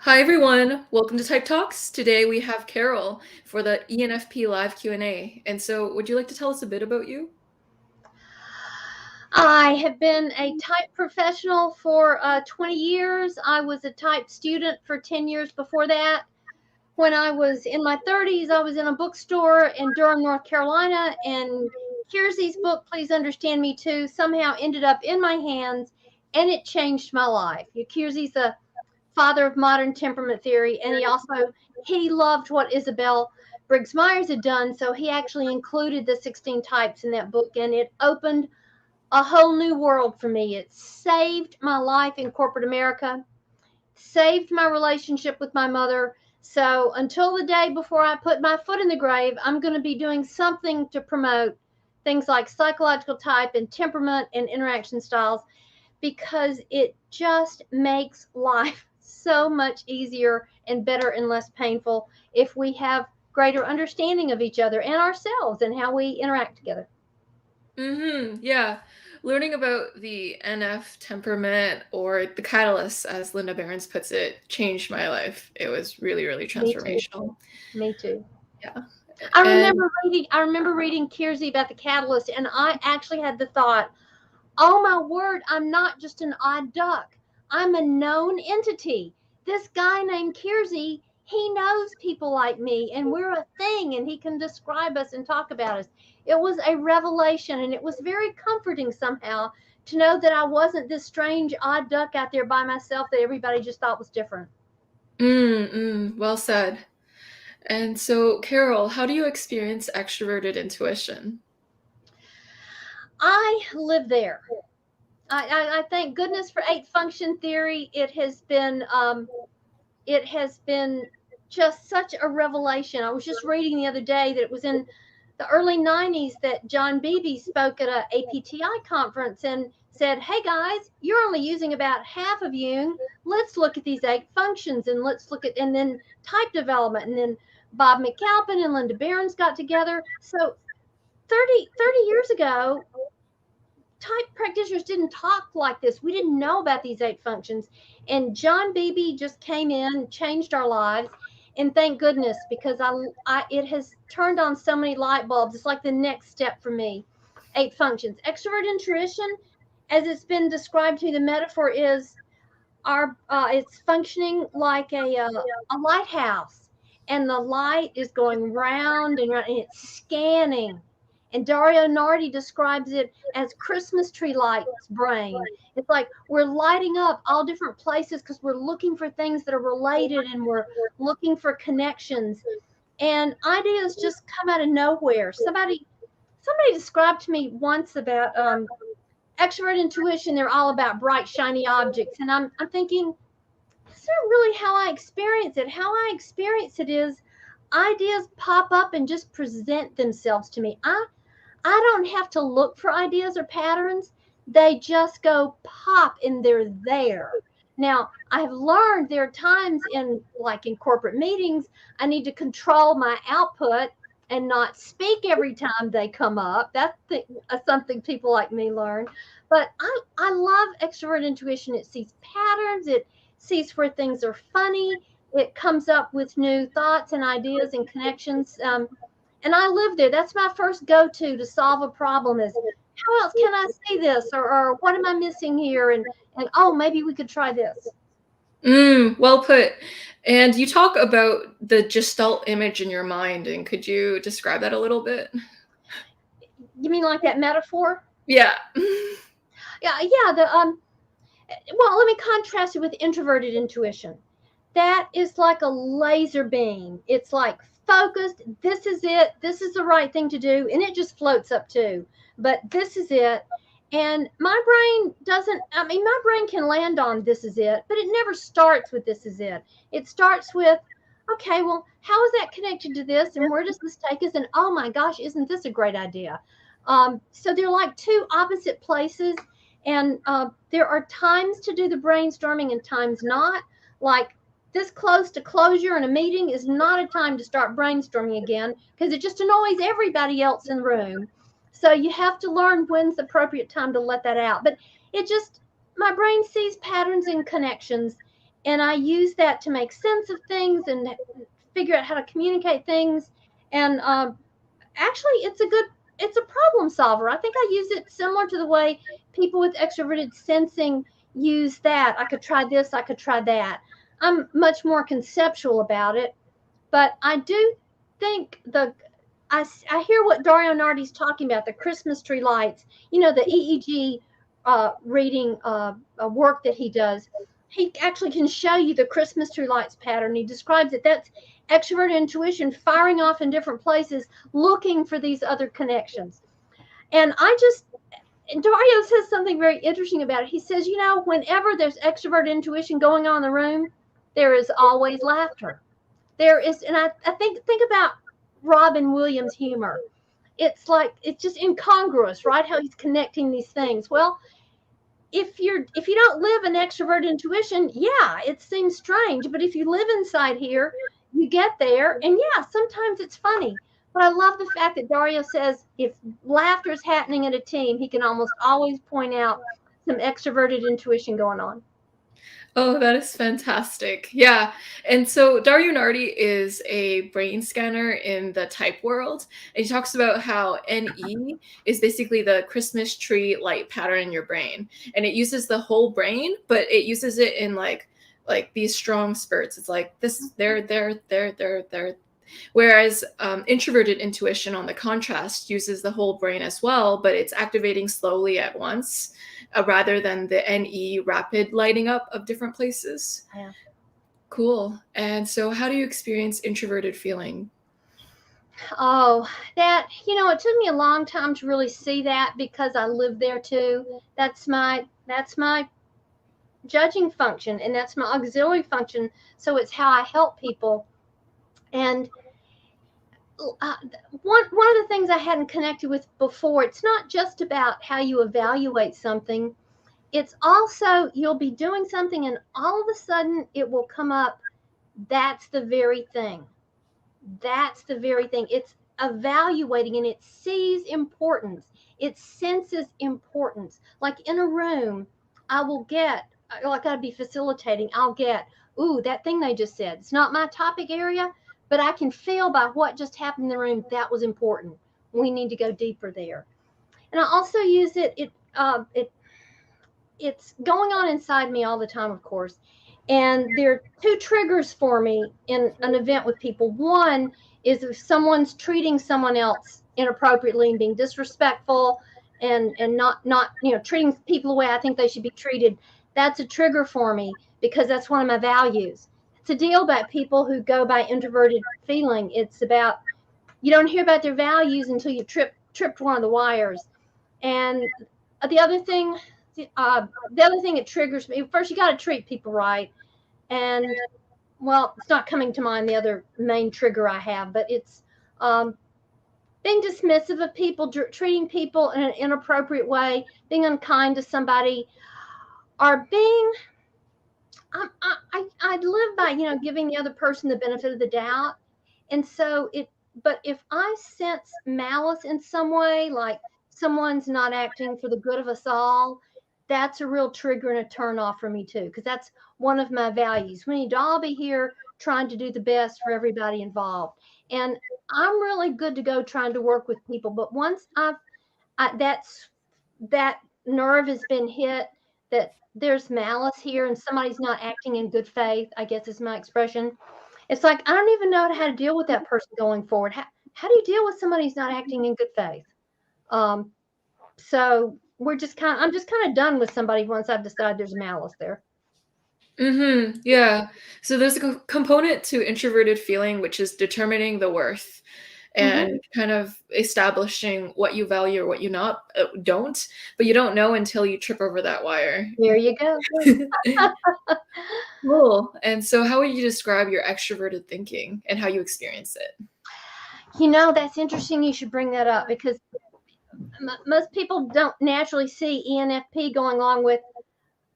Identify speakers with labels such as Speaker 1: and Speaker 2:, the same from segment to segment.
Speaker 1: Hi everyone, welcome to Type Talks. Today we have Carol for the ENFP live Q&A. And so would you like to tell us a bit about you?
Speaker 2: I have been a type professional for 20 years. I was a type student for 10 years before that. When I was in my 30s, I was in a bookstore in Durham, North Carolina, and Kiersey's book, Please Understand Me Too, somehow ended up in my hands, and it changed my life. Kiersey's the father of modern temperament theory, and he loved what Isabel Briggs Myers had done, so he actually included the 16 types in that book, and it opened a whole new world for me. It saved my life in corporate America, saved my relationship with my mother. So until the day before I put my foot in the grave, I'm going to be doing something to promote things like psychological type and temperament and interaction styles because it just makes life so much easier and better and less painful if we have greater understanding of each other and ourselves and how we interact together.
Speaker 1: Yeah. Learning about the NF temperament or the catalyst, as Linda Behrens puts it, changed my life. It was really, really
Speaker 2: Me too.
Speaker 1: transformational.
Speaker 2: Me too.
Speaker 1: Yeah.
Speaker 2: I
Speaker 1: And
Speaker 2: remember reading Kiersey about the catalyst, and I actually had the thought, oh my word, I'm not just an odd duck. I'm a known entity. This guy named Kiersey, he knows people like me, and we're a thing, and he can describe us and talk about us. It was a revelation, and it was very comforting somehow to know that I wasn't this strange odd duck out there by myself that everybody just thought was different.
Speaker 1: well said. And so, Carol, how do you experience extroverted intuition?
Speaker 2: I live there. I thank goodness for eight function theory. It has been just such a revelation. I was just reading the other day that it was in the early 90s that John Beebe spoke at a APTi conference and said, hey guys, you're only using about half of Jung. Let's look at these eight functions and and then type development. And then Bob McAlpin and Linda Behrens got together. So 30 years ago, type practitioners didn't talk like this. We didn't know about these eight functions. And John Beebe just came in, changed our lives. And thank goodness, because it has turned on so many light bulbs. It's like the next step for me. Eight functions. Extrovert intuition, as it's been described to me, the metaphor is it's functioning like a lighthouse, and the light is going round and round, and it's scanning. And Dario Nardi describes it as Christmas tree lights brain. It's like we're lighting up all different places because we're looking for things that are related and we're looking for connections. And ideas just come out of nowhere. Somebody described to me once about extrovert intuition. They're all about bright, shiny objects. And I'm thinking, that's not really how I experience it. How I experience it is ideas pop up and just present themselves to me. I don't have to look for ideas or patterns. They just go pop and they're there. Now, I've learned there are times in corporate meetings, I need to control my output and not speak every time they come up. That's something people like me learn. But I love extrovert intuition. It sees patterns. It sees where things are funny. It comes up with new thoughts and ideas and connections. And I live there. That's my first go-to solve a problem is how else can I see this or what am I missing here? And oh, maybe we could try this.
Speaker 1: Well put. And you talk about the Gestalt image in your mind, and could you describe that a little bit?
Speaker 2: You mean like that metaphor?
Speaker 1: Yeah.
Speaker 2: Yeah. Well, let me contrast it with introverted intuition. That is like a laser beam. It's like focused. This is it. This is the right thing to do. And it just floats up too. But this is it. And my brain my brain can land on this is it, but it never starts with this is it. It starts with, okay, well, how is that connected to this? And where does this take us? And oh my gosh, isn't this a great idea? So they're like two opposite places. And there are times to do the brainstorming and times not. Like this close to closure in a meeting is not a time to start brainstorming again because it just annoys everybody else in the room. So you have to learn when's the appropriate time to let that out. But my brain sees patterns and connections. And I use that to make sense of things and figure out how to communicate things. And actually, it's a problem solver. I think I use it similar to the way people with extroverted sensing use that. I could try this, I could try that. I'm much more conceptual about it, but I do think I hear what Dario Nardi's talking about, the Christmas tree lights, the EEG reading work that he does. He actually can show you the Christmas tree lights pattern. He describes it. That's extroverted intuition firing off in different places, looking for these other connections. And Dario says something very interesting about it. He says, whenever there's extroverted intuition going on in the room, there is always laughter. There is, and I think about Robin Williams' humor. It's just incongruous, right? How he's connecting these things. Well, if you don't live an extroverted intuition, yeah, it seems strange. But if you live inside here, you get there, and yeah, sometimes it's funny. But I love the fact that Dario says if laughter is happening in a team, he can almost always point out some extroverted intuition going on.
Speaker 1: Oh, that is fantastic. Yeah. And so Dario Nardi is a brain scanner in the type world. And he talks about how NE is basically the Christmas tree light pattern in your brain. And it uses the whole brain, but it uses it in like these strong spurts. It's like this, there. Whereas introverted intuition, on the contrast, uses the whole brain as well, but it's activating slowly at once, rather than the NE rapid lighting up of different places.
Speaker 2: Yeah.
Speaker 1: Cool. And so how do you experience introverted feeling?
Speaker 2: Oh, it took me a long time to really see that because I live there too. That's my judging function, and that's my auxiliary function. So it's how I help people. And one of the things I hadn't connected with before, it's not just about how you evaluate something. It's also you'll be doing something and all of a sudden it will come up. That's the very thing. That's the very thing. It's evaluating and it sees importance. It senses importance. Like in a room, I gotta be facilitating. I'll get, ooh, that thing they just said. It's not my topic area, but I can feel by what just happened in the room that was important. We need to go deeper there. And I also use it's going on inside me all the time, of course. And there are two triggers for me in an event with people. One is if someone's treating someone else inappropriately and being disrespectful and not treating people the way I think they should be treated. That's a trigger for me because that's one of my values. It's a deal about people who go by introverted feeling. It's about you don't hear about their values until you tripped one of the wires. And the other thing it triggers me. First, you got to treat people right. And, well, it's not coming to mind the other main trigger I have, but it's being dismissive of people, treating people in an inappropriate way, being unkind to somebody, or being, I live by, giving the other person the benefit of the doubt. And so but if I sense malice in some way, like someone's not acting for the good of us all, that's a real trigger and a turn off for me too, because that's one of my values. We need to all be here trying to do the best for everybody involved. And I'm really good to go trying to work with people. But once that nerve has been hit, that there's malice here and somebody's not acting in good faith, I guess is my expression. It's like, I don't even know how to deal with that person going forward. How do you deal with somebody who's not acting in good faith? So I'm just kind of done with somebody once I've decided there's malice there.
Speaker 1: Mm-hmm. Yeah. So there's a component to introverted feeling, which is determining the worth and kind of establishing what you value or what you don't, but you don't know until you trip over that wire.
Speaker 2: There you go.
Speaker 1: Cool. And so how would you describe your extroverted thinking and how you experience it?
Speaker 2: That's interesting you should bring that up because most people don't naturally see ENFP going along with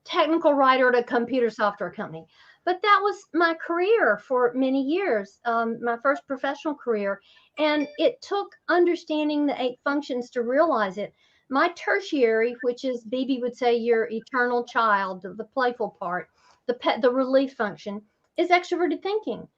Speaker 2: technical writer at a computer software company. But that was my career for many years, my first professional career. And it took understanding the 8 functions to realize it. My tertiary, which is BB would say your eternal child, the playful part, the relief function, is extroverted thinking.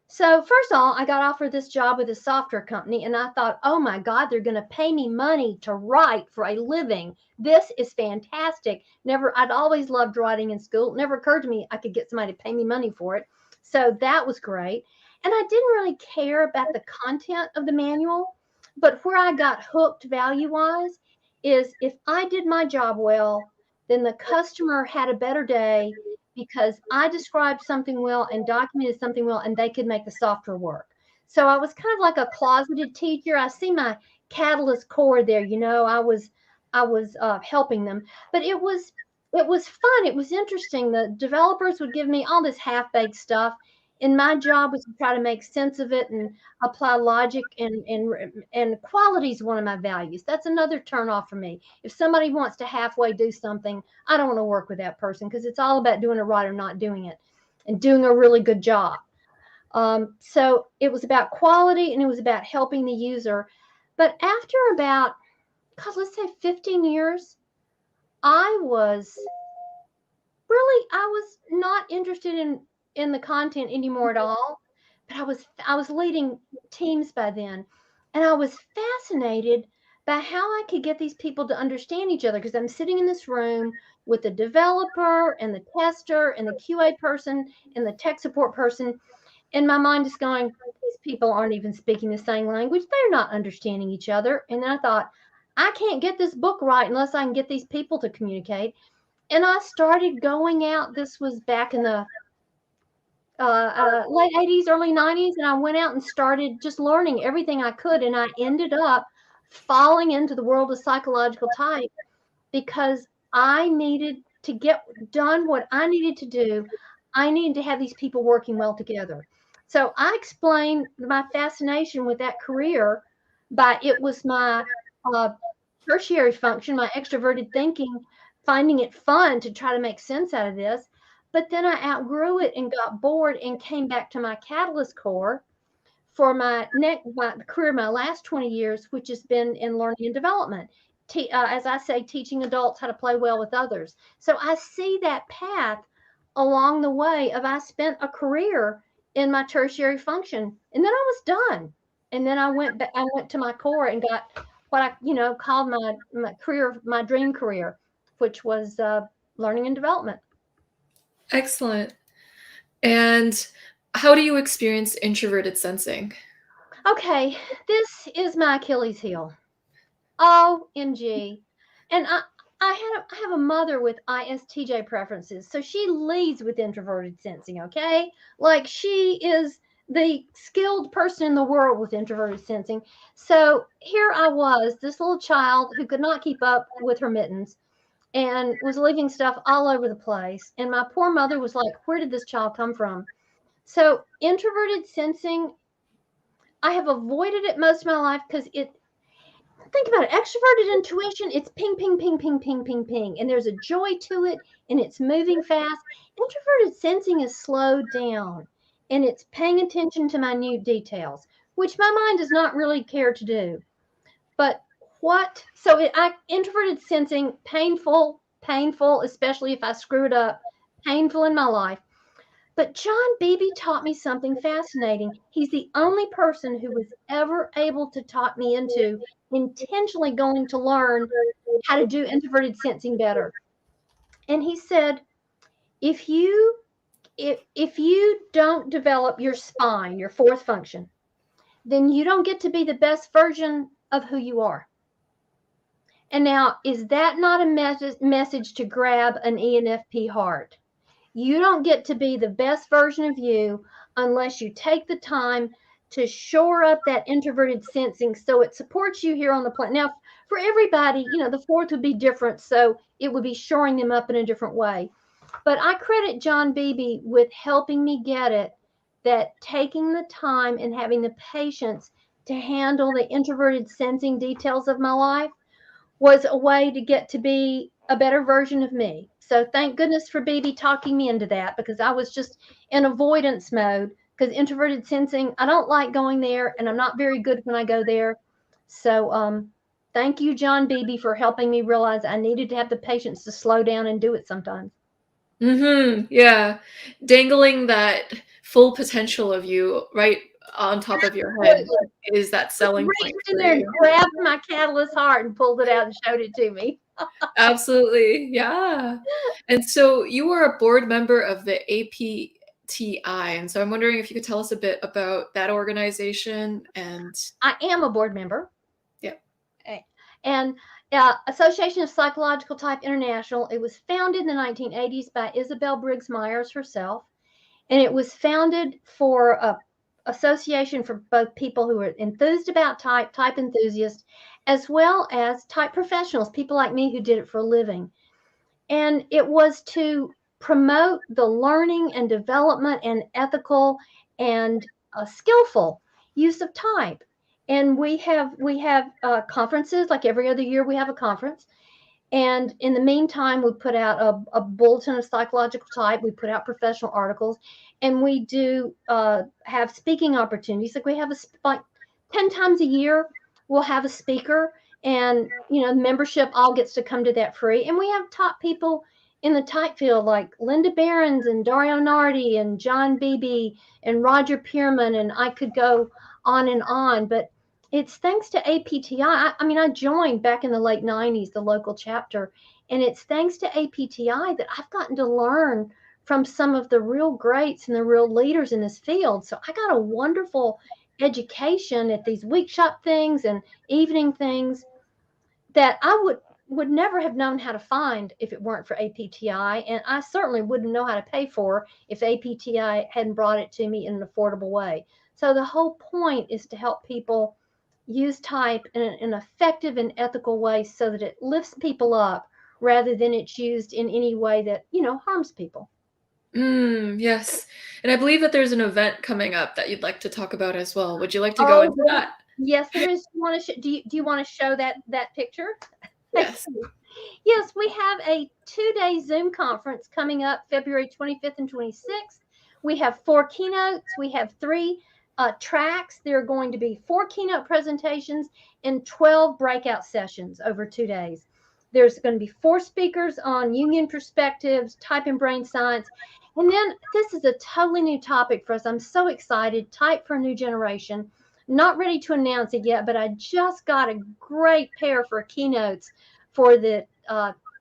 Speaker 2: So first of all, I got offered this job with a software company, and I thought, oh my God, they're going to pay me money to write for a living. This is fantastic. I'd always loved writing in school. It never occurred to me I could get somebody to pay me money for it. So that was great. And I didn't really care about the content of the manual, but where I got hooked value-wise is if I did my job well, then the customer had a better day because I described something well and documented something well, and they could make the software work. So I was kind of like a closeted teacher. I see my catalyst core there. I was helping them, but it was fun. It was interesting. The developers would give me all this half-baked stuff, and my job was to try to make sense of it and apply logic, and quality is one of my values. That's another turn off for me. If somebody wants to halfway do something, I don't want to work with that person because it's all about doing it right or not doing it and doing a really good job. So it was about quality and it was about helping the user. But after about, God, let's say 15 years, I was not interested in the content anymore at all. But I was leading teams by then, and I was fascinated by how I could get these people to understand each other, because I'm sitting in this room with the developer and the tester and the QA person and the tech support person, and my mind is going, these people aren't even speaking the same language. They're not understanding each other. And then I thought, I can't get this book right unless I can get these people to communicate. And I started going out. This was back in the late 80s, early 90s, and I went out and started just learning everything I could, and I ended up falling into the world of psychological type because I needed to get done what I needed to do. I needed to have these people working well together. So I explained my fascination with that career by it was my tertiary function, my extroverted thinking, finding it fun to try to make sense out of this. But then I outgrew it and got bored and came back to my catalyst core for my career, my last 20 years, which has been in learning and development. As I say, teaching adults how to play well with others. So I see that path along the way of I spent a career in my tertiary function, and then I was done. And then I went to my core and got what I called my career, my dream career, which was learning and development.
Speaker 1: Excellent. And how do you experience introverted sensing?
Speaker 2: Okay, this is my Achilles heel. OMG. And I have a mother with ISTJ preferences, so she leads with introverted sensing, okay? Like she is the skilled person in the world with introverted sensing. So here I was, this little child who could not keep up with her mittens and was leaving stuff all over the place. And my poor mother was like, where did this child come from? So introverted sensing, I have avoided it most of my life because think about it, extroverted intuition, it's ping, ping, ping, ping, ping, ping, ping. And there's a joy to it and it's moving fast. Introverted sensing is slowed down and it's paying attention to minute details, which my mind does not really care to do. But introverted sensing, painful, especially if I screw it up, painful in my life. But John Beebe taught me something fascinating. He's the only person who was ever able to talk me into intentionally going to learn how to do introverted sensing better. And he said, if you don't develop your spine, your fourth function, then you don't get to be the best version of who you are. And now, is that not a message to grab an ENFP heart? You don't get to be the best version of you unless you take the time to shore up that introverted sensing so it supports you here on the planet. Now, for everybody, the fourth would be different, so it would be shoring them up in a different way. But I credit John Beebe with helping me get it, that taking the time and having the patience to handle the introverted sensing details of my life was a way to get to be a better version of me. So thank goodness for Beebe talking me into that, because I was just in avoidance mode, because introverted sensing, I don't like going there and I'm not very good when I go there. So thank you, John Beebe, for helping me realize I needed to have the patience to slow down and do it sometimes.
Speaker 1: Yeah. Dangling that full potential of you right on top of your head
Speaker 2: Absolutely.
Speaker 1: is that selling point
Speaker 2: Reached in
Speaker 1: for
Speaker 2: there and
Speaker 1: you.
Speaker 2: grabbed my catalyst heart and pulled it out and showed it to me.
Speaker 1: Absolutely, yeah. And so you are a board member of the APTi, and so I'm wondering if you could tell us a bit about that organization and
Speaker 2: I am a board member.
Speaker 1: yeah.
Speaker 2: And Association of Psychological Type International, it was founded in the 1980s by Isabel Briggs Myers herself. And it was founded for a association for both people who are enthused about type enthusiasts, as well as type professionals, people like me who did it for a living. And it was to promote the learning and development and ethical and skillful use of type. And we have conferences like every other year. We have a conference, and in the meantime, we put out a bulletin of psychological type. We put out professional articles, and we do have speaking opportunities. Like we have like 10 times a year, we'll have a speaker, and membership all gets to come to that free. And we have top people in the type field like Linda Behrens and Dario Nardi and John Beebe and Roger Pierman, and I could go on and on. But it's thanks to APTi. I mean, I joined back in the late 90s, the local chapter, and it's thanks to APTi that I've gotten to learn from some of the real greats and the real leaders in this field. So I got a wonderful education at these weekshop things and evening things that I would never have known how to find if it weren't for APTi, and I certainly wouldn't know how to pay for if APTi hadn't brought it to me in an affordable way. So the whole point is to help people use type in an effective and ethical way so that it lifts people up rather than it's used in any way that harms people.
Speaker 1: Yes. And I believe that there's an event coming up that you'd like to talk about as well. Would you like to go
Speaker 2: Oh,
Speaker 1: into that?
Speaker 2: yes, there is. You want to do you want to show that picture?
Speaker 1: Yes.
Speaker 2: Yes, we have a 2-day Zoom conference coming up February 25th and 26th. We have 4 keynotes. We have 3 tracks. There are going to be 4 keynote presentations and 12 breakout sessions over 2 days. There's going to be 4 speakers on Jungian perspectives, type and brain science. And then this is a totally new topic for us. I'm so excited. Type for a new generation. Not ready to announce it yet, but I just got a great pair for keynotes for the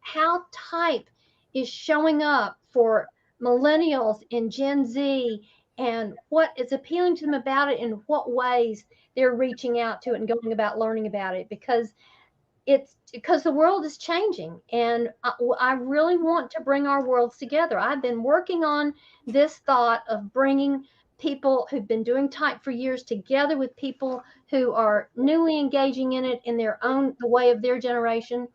Speaker 2: how type is showing up for millennials and Gen Z, and what is appealing to them about it, and what ways they're reaching out to it and going about learning about it, because it's because the world is changing, and I really want to bring our worlds together. I've been working on this thought of bringing people who've been doing type for years together with people who are newly engaging in it in the way of their generation.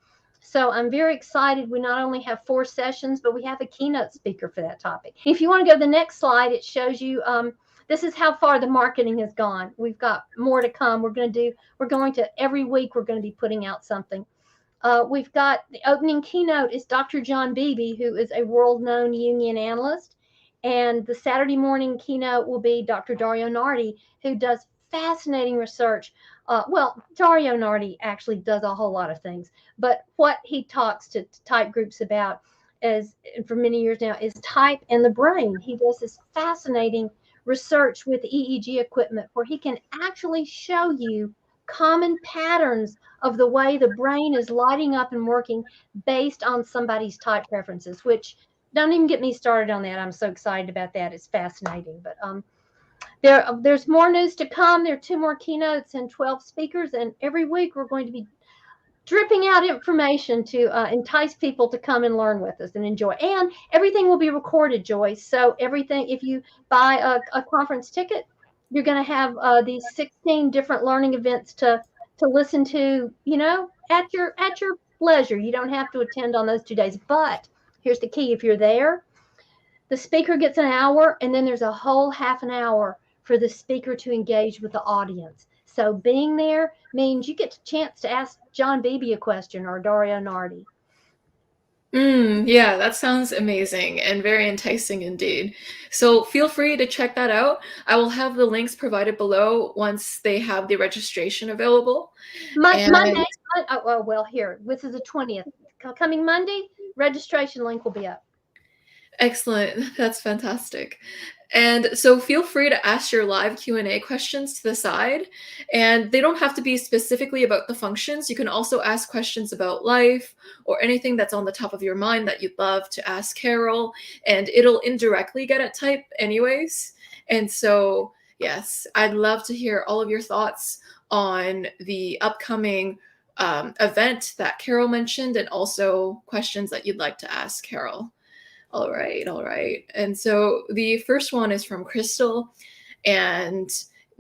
Speaker 2: So I'm very excited. We not only have 4 sessions, but we have a keynote speaker for that topic. If you want to go to the next slide, it shows you this is how far the marketing has gone. We've got more to come. We're going to every week we're going to be putting out something. We've got the opening keynote is Dr. John Beebe, who is a world-known Jungian analyst. And the Saturday morning keynote will be Dr. Dario Nardi, who does fascinating research. Dario Nardi actually does a whole lot of things, but what he talks to type groups about for many years now is type and the brain. He does this fascinating research with EEG equipment where he can actually show you common patterns of the way the brain is lighting up and working based on somebody's type preferences, which don't even get me started on that. I'm so excited about that. It's fascinating. But there's more news to come. There are 2 more keynotes and 12 speakers, and every week we're going to be dripping out information to entice people to come and learn with us and enjoy. And everything will be recorded, Joyce. So everything, if you buy a conference ticket, you're going to have these 16 different learning events to listen to, at your leisure. You don't have to attend on those 2 days. But here's the key: if you're there, the speaker gets an hour, and then there's a whole half an hour for the speaker to engage with the audience. So being there means you get a chance to ask John Beebe a question or Dario Nardi.
Speaker 1: Yeah, that sounds amazing and very enticing indeed. So feel free to check that out. I will have the links provided below once they have the registration available.
Speaker 2: Monday. Here, this is the 20th. Coming Monday, registration link will be up.
Speaker 1: Excellent. That's fantastic. And so feel free to ask your live Q&A questions to the side, and they don't have to be specifically about the functions. You can also ask questions about life or anything that's on the top of your mind that you'd love to ask Carol, and it'll indirectly get at type anyways. And so, yes, I'd love to hear all of your thoughts on the upcoming event that Carol mentioned, and also questions that you'd like to ask Carol. All right, all right. And so the first one is from Crystal, and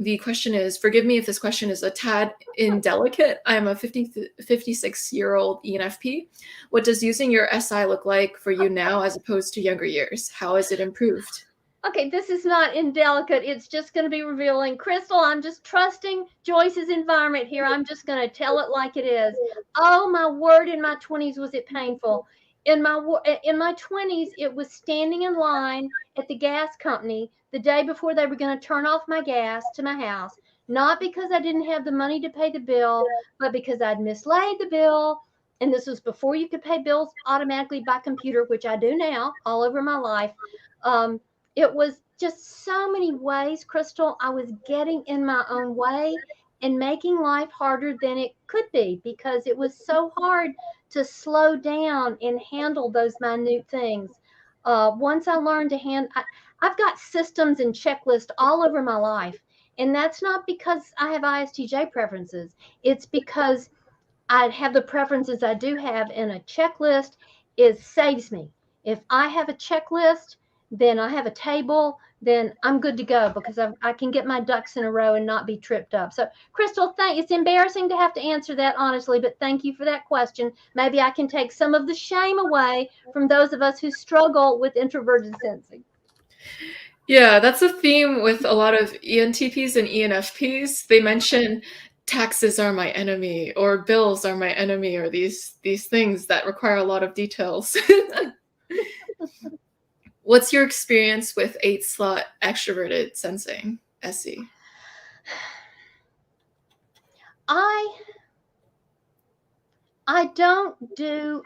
Speaker 1: the question is, forgive me if this question is a tad indelicate. I'm a 56-year-old ENFP. What does using your SI look like for you now as opposed to younger years? How has it improved?
Speaker 2: Okay, this is not indelicate. It's just going to be revealing. Crystal, I'm just trusting Joyce's environment here. I'm just going to tell it like it is. Oh, my word, in my 20s, was it painful. In my 20s, it was standing in line at the gas company the day before they were going to turn off my gas to my house, not because I didn't have the money to pay the bill, but because I'd mislaid the bill. And this was before you could pay bills automatically by computer, which I do now all over my life. It was just so many ways, Crystal, I was getting in my own way and making life harder than it could be, because it was so hard to slow down and handle those minute things. Once I learned to I've got systems and checklists all over my life. And that's not because I have ISTJ preferences. It's because I have the preferences I do have, and a checklist saves me. If I have a checklist, then I have a table, then I'm good to go, because I can get my ducks in a row and not be tripped up. So, Crystal, it's embarrassing to have to answer that honestly, but thank you for that question. Maybe I can take some of the shame away from those of us who struggle with introverted sensing.
Speaker 1: Yeah, that's a theme with a lot of ENTPs and ENFPs. They mention taxes are my enemy, or bills are my enemy, or these things that require a lot of details. What's your experience with 8-slot extroverted sensing, SE?
Speaker 2: I don't do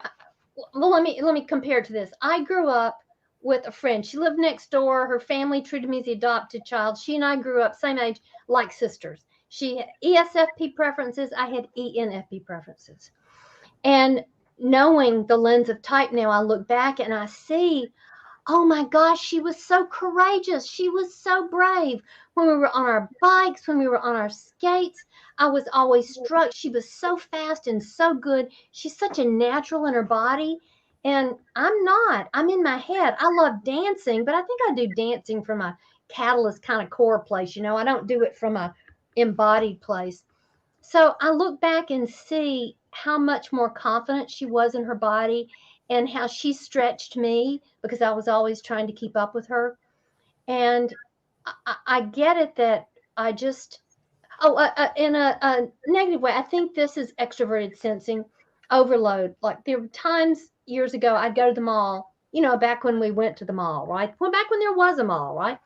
Speaker 2: well. Let me compare it to this. I grew up with a friend. She lived next door. Her family treated me as the adopted child. She and I grew up same age, like sisters. She had ESFP preferences. I had ENFP preferences. And knowing the lens of type now, I look back and I see, oh my gosh, she was so courageous. She was so brave. When we were on our bikes, when we were on our skates, I was always struck. She was so fast and so good. She's such a natural in her body. And I'm not. I'm in my head. I love dancing, but I think I do dancing from a catalyst kind of core place. I don't do it from a embodied place. So I look back and see how much more confident she was in her body, and how she stretched me, because I was always trying to keep up with her. And I get it that I just, in a negative way, I think this is extroverted sensing overload. Like, there were times years ago I'd go to the mall, back when we went to the mall, right? Well, back when there was a mall, right?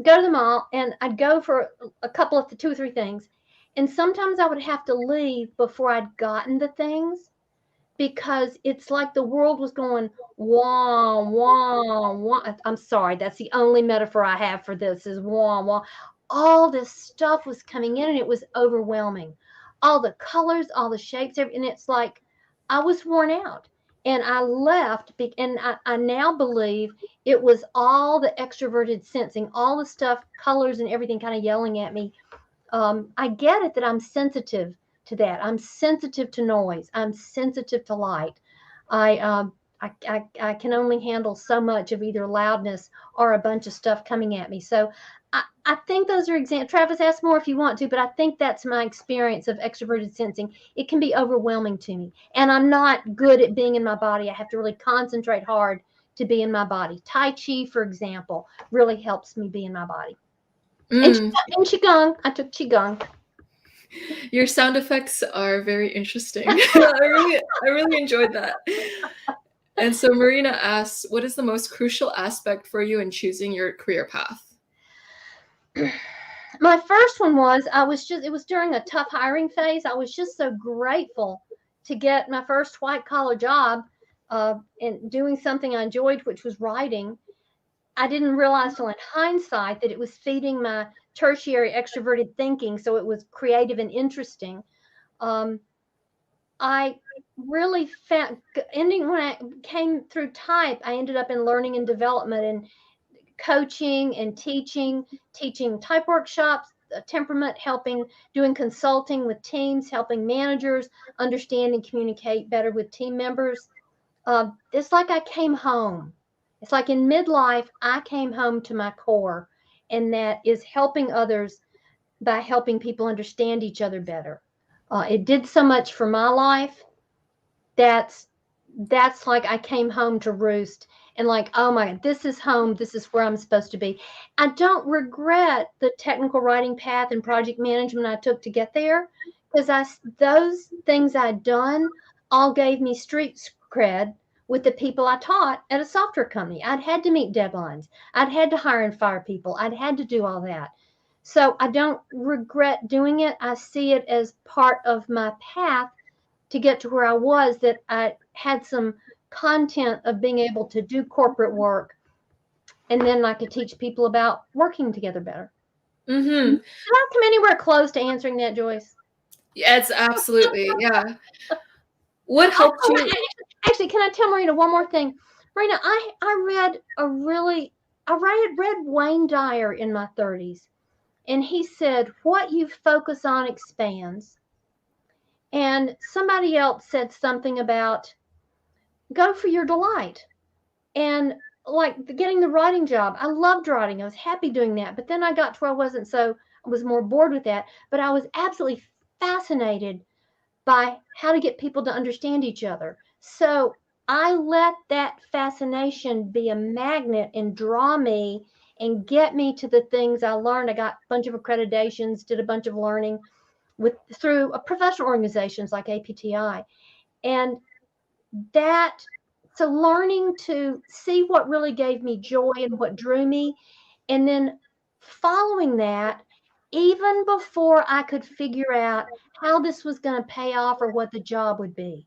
Speaker 2: Go to the mall, and I'd go for a couple of 2 or 3 things. And sometimes I would have to leave before I'd gotten the things, because it's like the world was going wah, wah, wah. I'm sorry, that's the only metaphor I have for this, is wah, wah. All this stuff was coming in, and it was overwhelming. All the colors, all the shapes, and it's like I was worn out. And I left, and I now believe it was all the extroverted sensing, all the stuff, colors and everything kind of yelling at me. I get it that I'm sensitive to that. I'm sensitive to noise. I'm sensitive to light. I can only handle so much of either loudness or a bunch of stuff coming at me. So I think those are examples. Travis, ask more if you want to, but I think that's my experience of extroverted sensing. It can be overwhelming to me, and I'm not good at being in my body. I have to really concentrate hard to be in my body. Tai Chi, for example, really helps me be in my body. And Qigong, I took Qigong.
Speaker 1: Your sound effects are very interesting. I really enjoyed that. And so Marina asks, what is the most crucial aspect for you in choosing your career path?
Speaker 2: My first one was, it was during a tough hiring phase. I was just so grateful to get my first white collar job and doing something I enjoyed, which was writing. I didn't realize till in hindsight that it was feeding my tertiary extroverted thinking, so it was creative and interesting. I really found ending when I came through type, I ended up in learning and development and coaching and teaching type workshops, temperament, helping, doing consulting with teams, helping managers understand and communicate better with team members. It's like I came home. It's like in midlife, I came home to my core, and that is helping others by helping people understand each other better. It did so much for my life. That's like I came home to roost, and like, oh my God, this is home. This is where I'm supposed to be. I don't regret the technical writing path and project management I took to get there, because those things I'd done all gave me street cred with the people I taught at a software company. I'd had to meet deadlines. I'd had to hire and fire people. I'd had to do all that. So I don't regret doing it. I see it as part of my path to get to where I was, that I had some content of being able to do corporate work, and then I could teach people about working together better.
Speaker 1: Mm-hmm.
Speaker 2: Did I come anywhere close to answering that, Joyce?
Speaker 1: Yes, absolutely. Yeah. What helped you?
Speaker 2: Actually, can I tell Marina one more thing? Marina, I read Wayne Dyer in my 30s, and he said, what you focus on expands. And somebody else said something about go for your delight. And like getting the writing job, I loved writing. I was happy doing that. But then I got to where I was more bored with that. But I was absolutely fascinated by how to get people to understand each other. So I let that fascination be a magnet and draw me and get me to the things I learned. I got a bunch of accreditations, did a bunch of learning through professional organizations like APTi. And so learning to see what really gave me joy and what drew me, and then following that, even before I could figure out how this was going to pay off or what the job would be.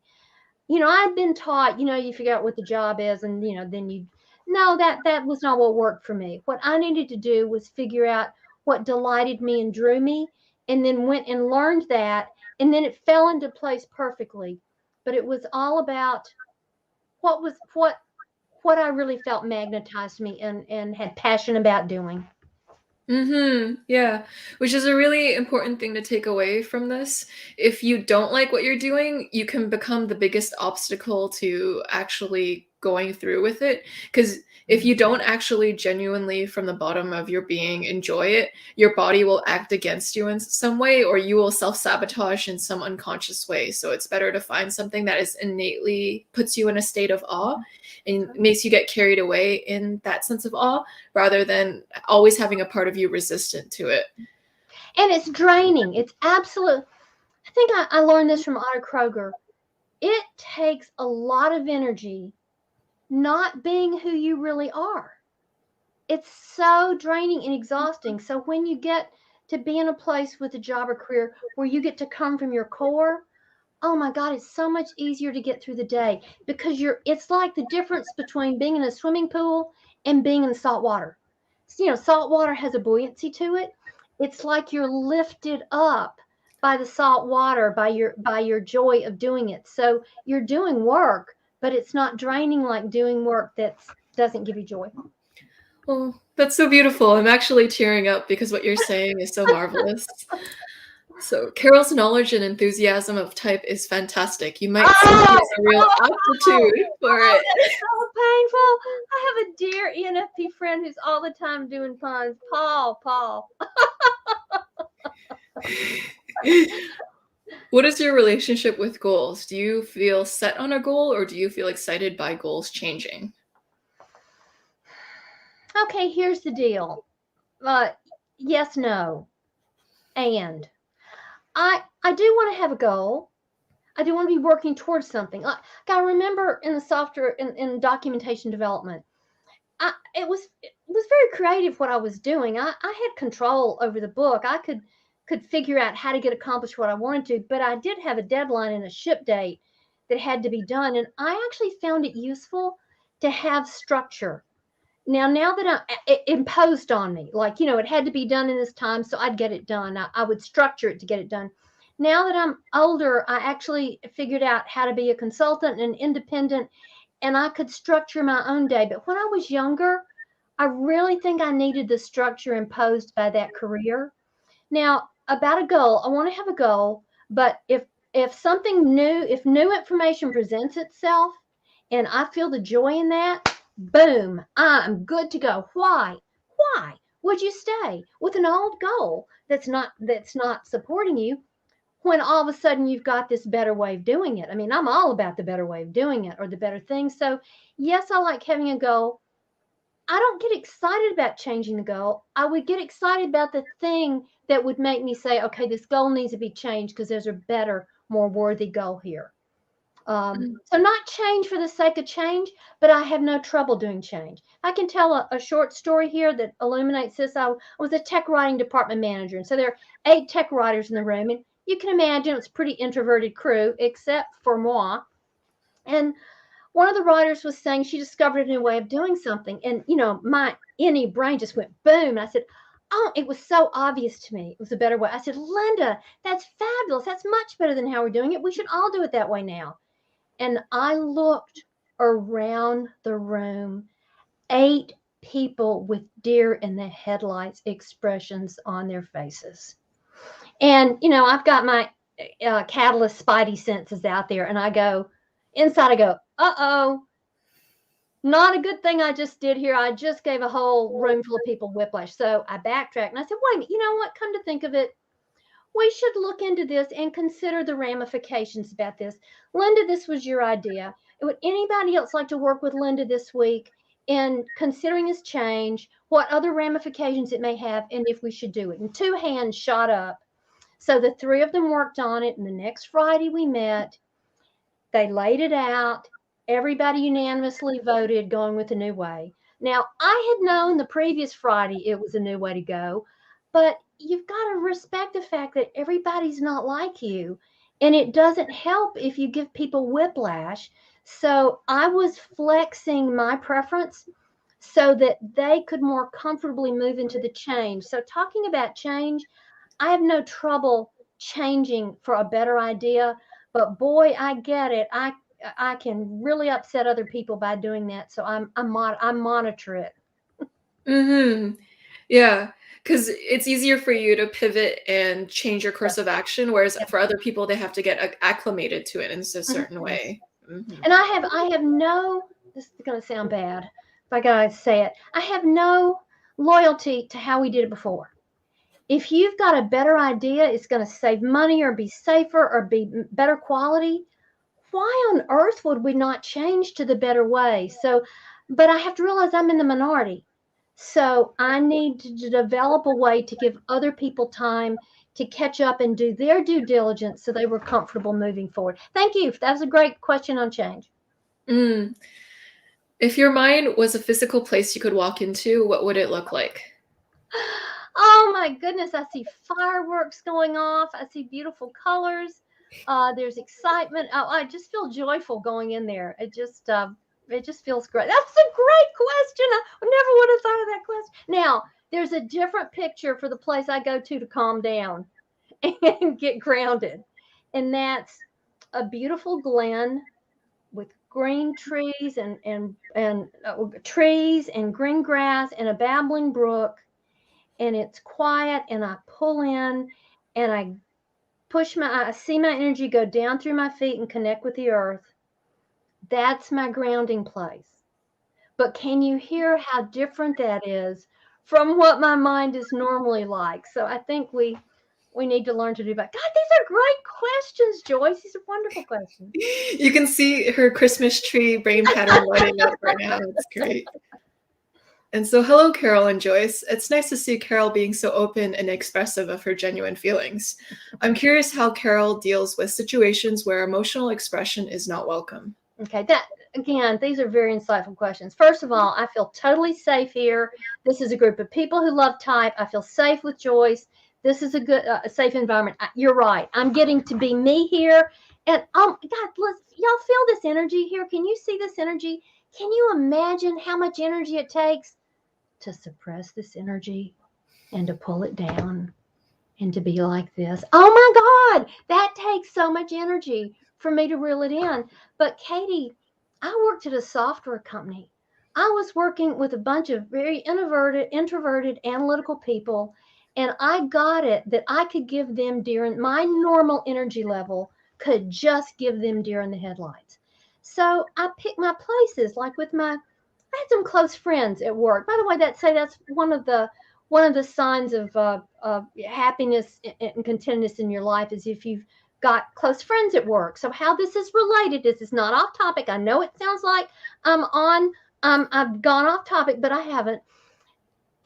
Speaker 2: I'd been taught, you figure out what the job is, and then no, that was not what worked for me. What I needed to do was figure out what delighted me and drew me, and then went and learned that, and then it fell into place perfectly. But it was all about what I really felt magnetized me and had passion about doing.
Speaker 1: Mm-hmm. Yeah, which is a really important thing to take away from this. If you don't like what you're doing, you can become the biggest obstacle to actually going through with it. Because if you don't actually genuinely, from the bottom of your being, enjoy it, your body will act against you in some way, or you will self-sabotage in some unconscious way. So it's better to find something that is innately puts you in a state of awe and makes you get carried away in that sense of awe, rather than always having a part of you resistant to it.
Speaker 2: And it's draining. It's absolute. I think I learned this from Otto Kroger. It takes a lot of energy not being who you really are. It's so draining and exhausting. So when you get to be in a place with a job or career where you get to come from your core, oh my God, it's so much easier to get through the day, because it's like the difference between being in a swimming pool and being in salt water. So, salt water has a buoyancy to it. It's like you're lifted up by the salt water, by your joy of doing it. So you're doing work, but it's not draining like doing work that doesn't give you joy.
Speaker 1: Oh, that's so beautiful. I'm actually tearing up because what you're saying is so marvelous. So Carol's knowledge and enthusiasm of type is fantastic. You might see he has a real aptitude for it.
Speaker 2: That is so painful. I have a dear ENFP friend who's all the time doing puns. Paul.
Speaker 1: What is your relationship with goals? Do you feel set on a goal, or do you feel excited by goals changing?
Speaker 2: Okay, here's the deal. Yes, no, and I do want to have a goal. I do want to be working towards something. Like I remember in the software in documentation development, it was very creative what I was doing. I had control over the book. I could figure out how to get accomplished what I wanted to, but I did have a deadline and a ship date that had to be done, and I actually found it useful to have structure. Now that it imposed on me, like, it had to be done in this time, so I'd get it done. I would structure it to get it done. Now that I'm older, I actually figured out how to be a consultant and independent, and I could structure my own day. But when I was younger, I really think I needed the structure imposed by that career. Now, about a goal, I want to have a goal, but if something new, if new information presents itself and I feel the joy in that, boom, I'm good to go. Why? Why would you stay with an old goal that's not supporting you when all of a sudden you've got this better way of doing it? I mean, I'm all about the better way of doing it or the better thing. So, yes, I like having a goal. I don't get excited about changing the goal. I would get excited about the thing that would make me say, okay, this goal needs to be changed because there's a better, more worthy goal here. So not change for the sake of change, but I have no trouble doing change. I can tell a short story here that illuminates this. I was a tech writing department manager, and so there are 8 tech writers in the room, and you can imagine it's a pretty introverted crew, except for moi. And one of the writers was saying she discovered a new way of doing something. And, my any brain just went boom. And I said, oh, it was so obvious to me. It was a better way. I said, Linda, that's fabulous. That's much better than how we're doing it. We should all do it that way now. And I looked around the room, 8 people with deer in the headlights expressions on their faces. And, I've got my catalyst spidey senses out there, and I go, inside I go, uh-oh, not a good thing I just did here. I just gave a whole room full of people whiplash. So I backtracked and I said, wait a minute, you know what? Come to think of it, we should look into this and consider the ramifications about this. Linda, this was your idea. Would anybody else like to work with Linda this week in considering this change, what other ramifications it may have, and if we should do it? And 2 hands shot up. So the 3 of them worked on it. And the next Friday we met, they laid it out. Everybody unanimously voted going with a new way. Now, I had known the previous Friday it was a new way to go, but you've got to respect the fact that everybody's not like you. And it doesn't help if you give people whiplash. So I was flexing my preference so that they could more comfortably move into the change. So talking about change, I have no trouble changing for a better idea, but boy, I get it. I can really upset other people by doing that. So I monitor it.
Speaker 1: Yeah, because it's easier for you to pivot and change your course of action, whereas for other people, they have to get acclimated to it in a certain way.
Speaker 2: And I have no, this is going to sound bad if I gotta say it, I have no loyalty to how we did it before. If you've got a better idea, it's going to save money or be safer or be better quality, why on earth would we not change to the better way? So, but I have to realize I'm in the minority. So I need to develop a way to give other people time to catch up and do their due diligence so they were comfortable moving forward. Thank you. That was a great question on change.
Speaker 1: If your mind was a physical place you could walk into, what would it look like?
Speaker 2: Oh my goodness, I see fireworks going off. I see beautiful colors. There's excitement. Oh, I just feel joyful going in there. It just feels great. That's a great question. I never would have thought of that question. Now, there's a different picture for the place I go to calm down and get grounded. And that's a beautiful glen with green trees and trees and green grass and a babbling brook. And it's quiet, and I pull in and I see my energy go down through my feet and connect with the earth. That's my grounding place. But can you hear how different that is from what my mind is normally like? So I think we need to learn to do that. God, these are great questions, Joyce. These are wonderful questions.
Speaker 1: You can see her Christmas tree brain pattern lighting up right now. That's great. And so, hello, Carol and Joyce. It's nice to see Carol being so open and expressive of her genuine feelings. I'm curious how Carol deals with situations where emotional expression is not welcome.
Speaker 2: Okay, again, these are very insightful questions. First of all, I feel totally safe here. This is a group of people who love type. I feel safe with Joyce. This is a good, safe environment. You're right. I'm getting to be me here. And God, y'all feel this energy here? Can you see this energy? Can you imagine how much energy it takes to suppress this energy and to pull it down and to be like this? Oh my God, that takes so much energy for me to reel it in. But Katie, I worked at a software company. I was working with a bunch of very introverted, analytical people, and I got it that I could give them during my normal energy level, could just give them during the headlights. So I picked my places, like with my, I had some close friends at work. By the way, that's one of the signs of happiness and contentedness in your life is if you've got close friends at work. So how this is related, this is not off topic. I know it sounds like I've gone off topic, but I haven't.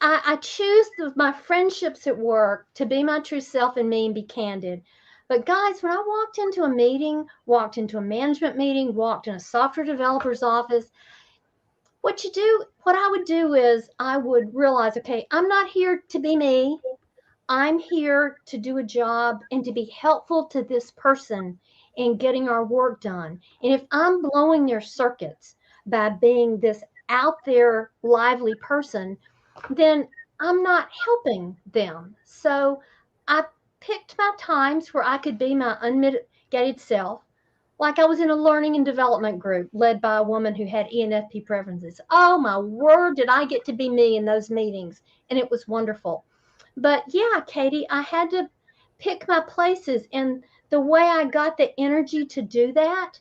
Speaker 2: I choose my friendships at work to be my true self and me and be candid. But guys, when I walked into a meeting, walked into a management meeting, walked in a software developer's office, what I would do is I would realize, okay, I'm not here to be me. I'm here to do a job and to be helpful to this person in getting our work done. And if I'm blowing their circuits by being this out there lively person, then I'm not helping them. So I picked my times where I could be my unmitigated self. Like I was in a learning and development group led by a woman who had ENFP preferences. Oh my word, did I get to be me in those meetings? And it was wonderful. But yeah, Katie, I had to pick my places. And the way I got the energy to do that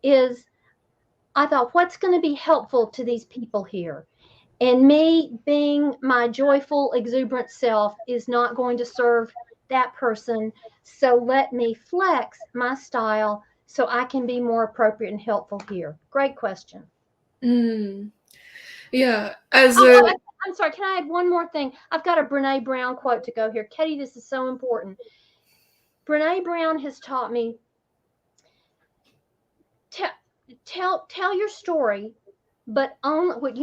Speaker 2: is I thought, what's going to be helpful to these people here? And me being my joyful, exuberant self is not going to serve that person. So let me flex my style so I can be more appropriate and helpful here. Great question.
Speaker 1: Mm. Yeah. As
Speaker 2: Oh,
Speaker 1: a
Speaker 2: I'm sorry. Can I add one more thing? I've got a Brene Brown quote to go here. Katie, this is so important. Brene Brown has taught me tell your story, but only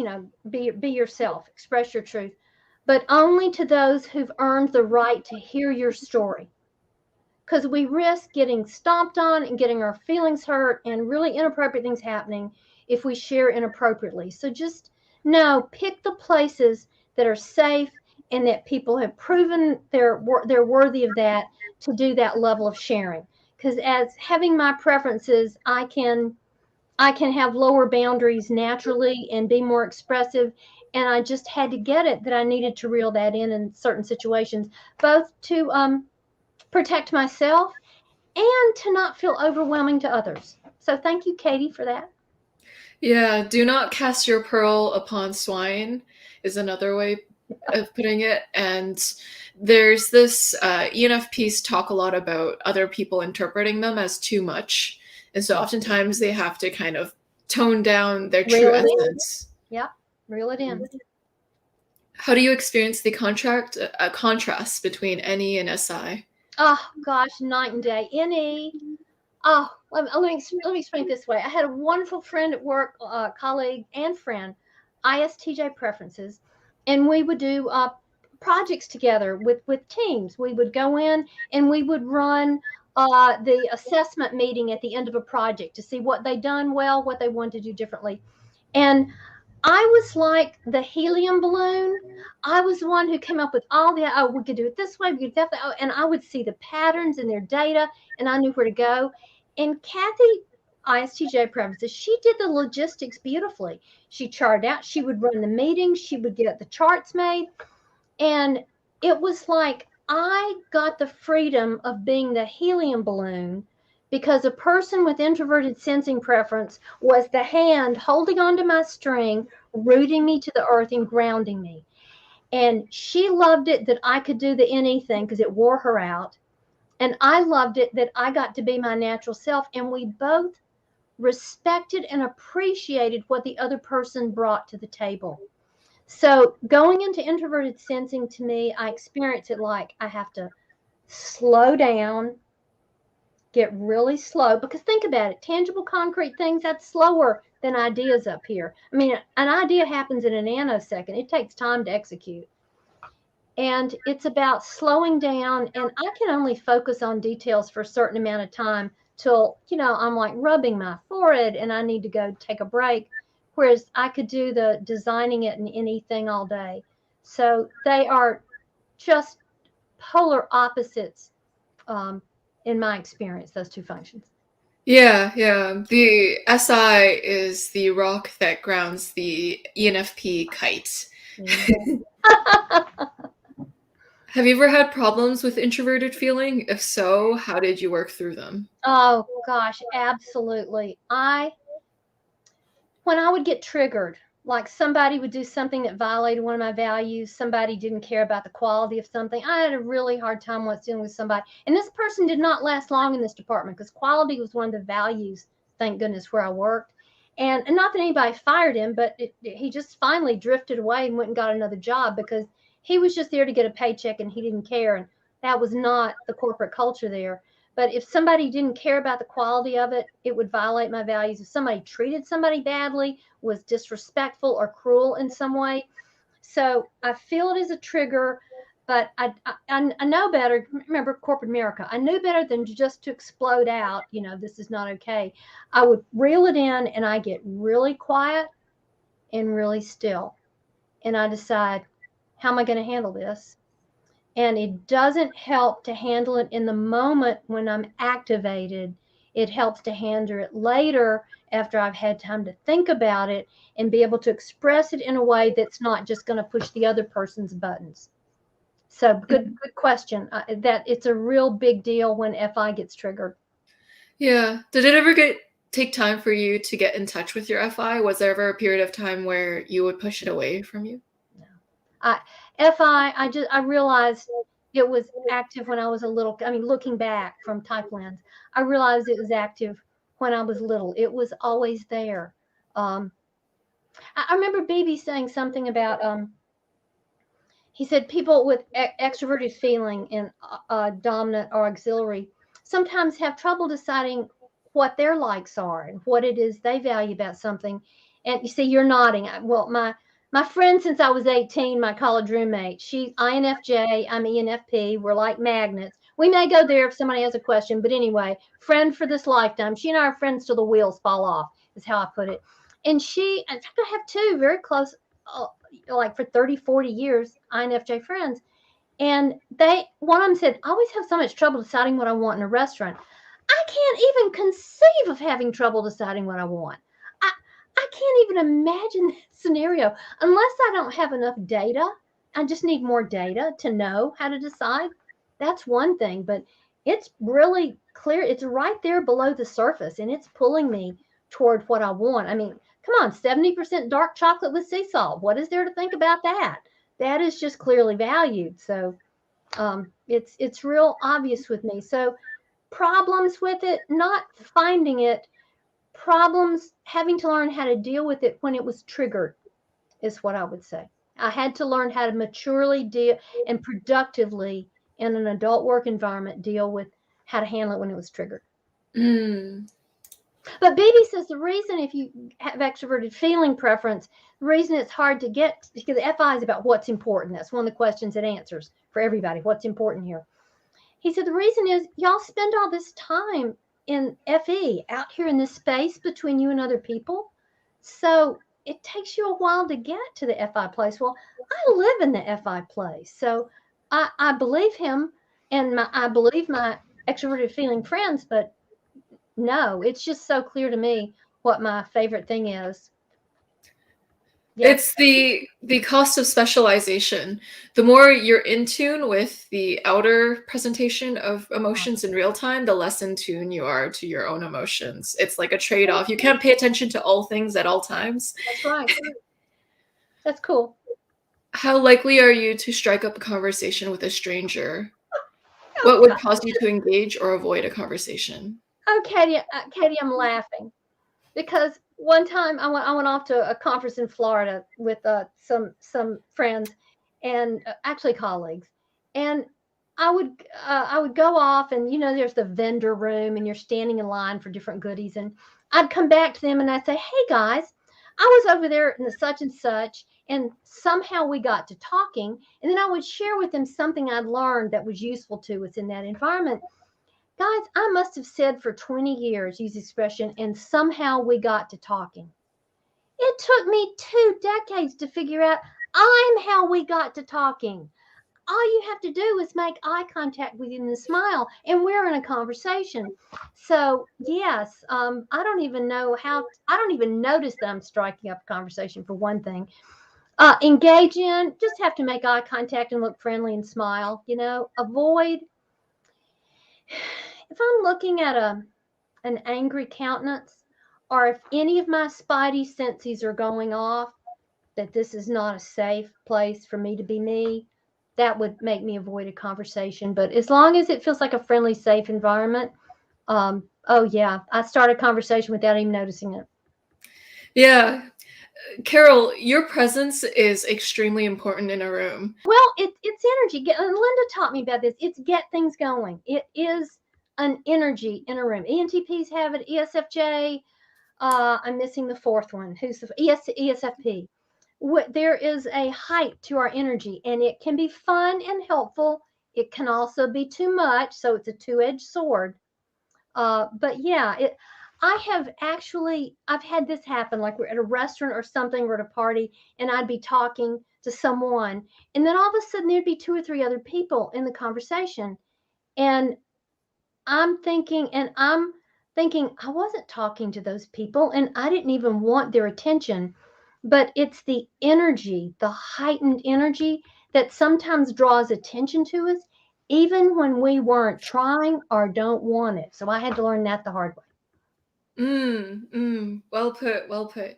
Speaker 2: be yourself, express your truth, but only to those who've earned the right to hear your story. Because we risk getting stomped on and getting our feelings hurt and really inappropriate things happening if we share inappropriately. So just pick the places that are safe and that people have proven they're worthy of that to do that level of sharing. Because as having my preferences, I can have lower boundaries naturally and be more expressive. And I just had to get it that I needed to reel that in certain situations, both to protect myself and to not feel overwhelming to others. So thank you, Katie, for that.
Speaker 1: Yeah, do not cast your pearl upon swine is another way of putting it. And there's this ENFPs talk a lot about other people interpreting them as too much. And so oftentimes they have to kind of tone down their true
Speaker 2: Reel it in.
Speaker 1: essence.
Speaker 2: Yeah, reel it in.
Speaker 1: How do you experience the contrast between NE and SI?
Speaker 2: Oh gosh, night and day. NE. Oh, let me explain it this way. I had a wonderful friend at work, colleague and friend, ISTJ preferences, and we would do projects together with teams. We would go in and we would run the assessment meeting at the end of a project to see what they'd done well, what they wanted to do differently. And I was like the helium balloon. I was the one who came up with all we could do it this way, we could do that, and I would see the patterns in their data, and I knew where to go. And Kathy, ISTJ preferences, she did the logistics beautifully. She charted out, she would run the meetings, she would get the charts made, and it was like I got the freedom of being the helium balloon because a person with introverted sensing preference was the hand holding onto my string, rooting me to the earth and grounding me. And she loved it that I could do the anything because it wore her out. And I loved it that I got to be my natural self. And we both respected and appreciated what the other person brought to the table. So going into introverted sensing, to me, I experience it like I have to slow down, get really slow, because think about it, tangible concrete things, that's slower than ideas up here. I mean, an idea happens in a nanosecond. It takes time to execute. And it's about slowing down, and I can only focus on details for a certain amount of time till, I'm like rubbing my forehead and I need to go take a break whereas I could do the designing it and anything all day. So they are just polar opposites in my experience, those two functions.
Speaker 1: Yeah, yeah. The SI is the rock that grounds the ENFP kite. Have you ever had problems with introverted feeling? If so, how did you work through them?
Speaker 2: Oh gosh, absolutely. When I would get triggered, like somebody would do something that violated one of my values, somebody didn't care about the quality of something. I had a really hard time once dealing with somebody. And this person did not last long in this department because quality was one of the values, thank goodness, where I worked. And not that anybody fired him, but he just finally drifted away and went and got another job because he was just there to get a paycheck and he didn't care. And that was not the corporate culture there. But if somebody didn't care about the quality of it, it would violate my values. If somebody treated somebody badly, was disrespectful or cruel in some way. So I feel it as a trigger, but I know better. Remember corporate America. I knew better than just to explode out, this is not okay. I would reel it in and I get really quiet and really still. And I decide, how am I going to handle this? And it doesn't help to handle it in the moment when I'm activated. It helps to handle it later after I've had time to think about it and be able to express it in a way that's not just going to push the other person's buttons. So good question. That it's a real big deal when FI gets triggered.
Speaker 1: Yeah. Did it ever take time for you to get in touch with your FI? Was there ever a period of time where you would push it away from you?
Speaker 2: FI, I realized it was active when I was a little. I mean, looking back from type lens, I realized it was active when I was little. It was always there. I remember BB saying something about. He said people with extroverted feeling and dominant or auxiliary sometimes have trouble deciding what their likes are and what it is they value about something. And you see, you're nodding. Well, my friend since I was 18, my college roommate, she's INFJ, I'm ENFP. We're like magnets. We may go there if somebody has a question, but anyway, friend for this lifetime. She and I are friends till the wheels fall off, is how I put it. And she, in fact, I have two very close, like for 30, 40 years, INFJ friends. And one of them said, I always have so much trouble deciding what I want in a restaurant. I can't even conceive of having trouble deciding what I want. I, I can't even imagine that scenario unless I don't have enough data. I just need more data to know how to decide. That's one thing, but it's really clear. It's right there below the surface and it's pulling me toward what I want. I mean, come on, 70% dark chocolate with sea salt. What is there to think about that? That is just clearly valued. So it's real obvious with me. So problems with it, not finding it, problems having to learn how to deal with it when it was triggered is what I would say. I had to learn how to maturely deal and productively in an adult work environment deal with how to handle it when it was triggered.
Speaker 1: Mm.
Speaker 2: But BB says the reason if you have extroverted feeling preference, the reason it's hard to get, because the FI is about what's important. That's one of the questions it answers for everybody. What's important here? He said the reason is y'all spend all this time in FE out here in this space between you and other people. So it takes you a while to get to the FI place. Well, I live in the FI place. So I believe him and I believe my extroverted feeling friends, but no, it's just so clear to me what my favorite thing is.
Speaker 1: Yeah. It's the cost of specialization. The more you're in tune with the outer presentation of emotions in real time, the less in tune you are to your own emotions. It's like a trade-off. You can't pay attention to all things at all times.
Speaker 2: That's right. That's cool.
Speaker 1: How likely are you to strike up a conversation with a stranger? What would cause you to engage or avoid a conversation?
Speaker 2: Oh, Katie, I'm laughing because one time I went off to a conference in Florida with some friends and actually colleagues, and I would go off and there's the vendor room and you're standing in line for different goodies, and I'd come back to them and I'd say, hey guys, I was over there in the such and such, and somehow we got to talking, and then I would share with them something I'd learned that was useful to us in that environment. Guys, I must have said for 20 years, use expression, and somehow we got to talking. It took me 2 decades to figure out I'm how we got to talking. All you have to do is make eye contact with you and smile, and we're in a conversation. So yes, I don't even know how. I don't even notice that I'm striking up a conversation, for one thing. Engage in, just have to make eye contact and look friendly and smile. Avoid. If I'm looking at an angry countenance, or if any of my spidey senses are going off, that this is not a safe place for me to be me, that would make me avoid a conversation. But as long as it feels like a friendly, safe environment, oh yeah, I start a conversation without even noticing it.
Speaker 1: Yeah. Carol, your presence is extremely important in a room.
Speaker 2: Well, it's energy. And Linda taught me about this. It's get things going. It is an energy in a room. ENTPs have it, ESFJ. I'm missing the fourth one. Who's the ESFP? There is a height to our energy, and it can be fun and helpful. It can also be too much, so it's a two-edged sword. But yeah, I've had this happen, like we're at a restaurant or something, we're at a party, and I'd be talking to someone, and then all of a sudden there'd be 2 or 3 other people in the conversation, and I'm thinking I wasn't talking to those people, and I didn't even want their attention. But it's the energy, the heightened energy, that sometimes draws attention to us, even when we weren't trying or don't want it. So I had to learn that the hard way.
Speaker 1: Well put, well put.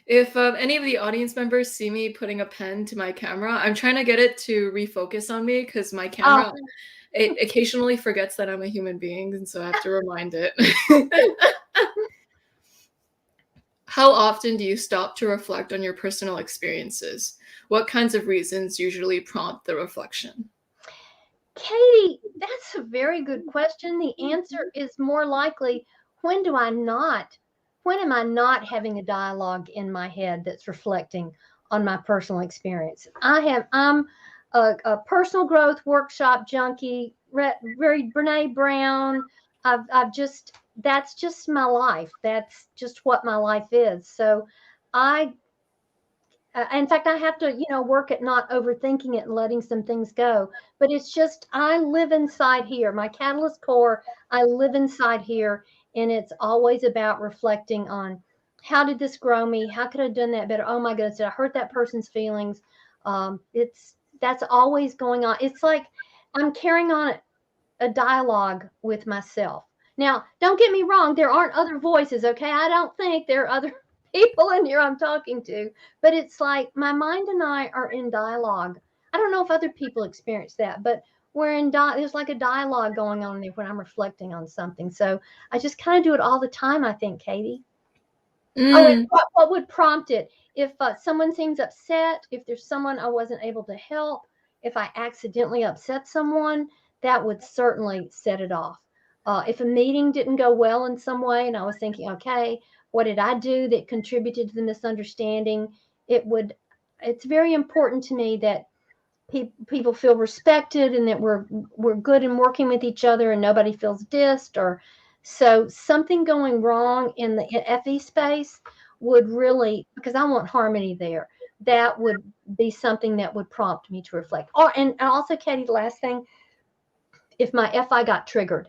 Speaker 1: If any of the audience members see me putting a pen to my camera, I'm trying to get it to refocus on me because my camera, it occasionally forgets that I'm a human being, and so I have to remind it. How often do you stop to reflect on your personal experiences? What kinds of reasons usually prompt the reflection?
Speaker 2: Katie, that's a very good question. The answer is more likely, when am I not having a dialogue in my head that's reflecting on my personal experience? I'm a personal growth workshop junkie, very Brene Brown. That's just my life. That's just what my life is. So I in fact, I have to, work at not overthinking it and letting some things go. But it's just, I live inside here. My catalyst core, I live inside here. And it's always about reflecting on, how did this grow me? How could I have done that better? Oh my goodness, did I hurt that person's feelings? That's always going on. It's like I'm carrying on a dialogue with myself. Now, don't get me wrong, there aren't other voices, okay? I don't think there are other people in here I'm talking to, but it's like my mind and I are in dialogue. I don't know if other people experience that, but there's like a dialogue going on there when I'm reflecting on something. So I just kind of do it all the time, I think, Katie. Oh, and what would prompt it? If someone seems upset, if there's someone I wasn't able to help, if I accidentally upset someone, that would certainly set it off. If a meeting didn't go well in some way and I was thinking, okay, what did I do that contributed to the misunderstanding? It's very important to me that people feel respected and that we're good in working with each other and nobody feels dissed. Or so something going wrong in the FE space would really, because I want harmony there, that would be something that would prompt me to reflect. And also, Katie, the last thing, if my FI got triggered,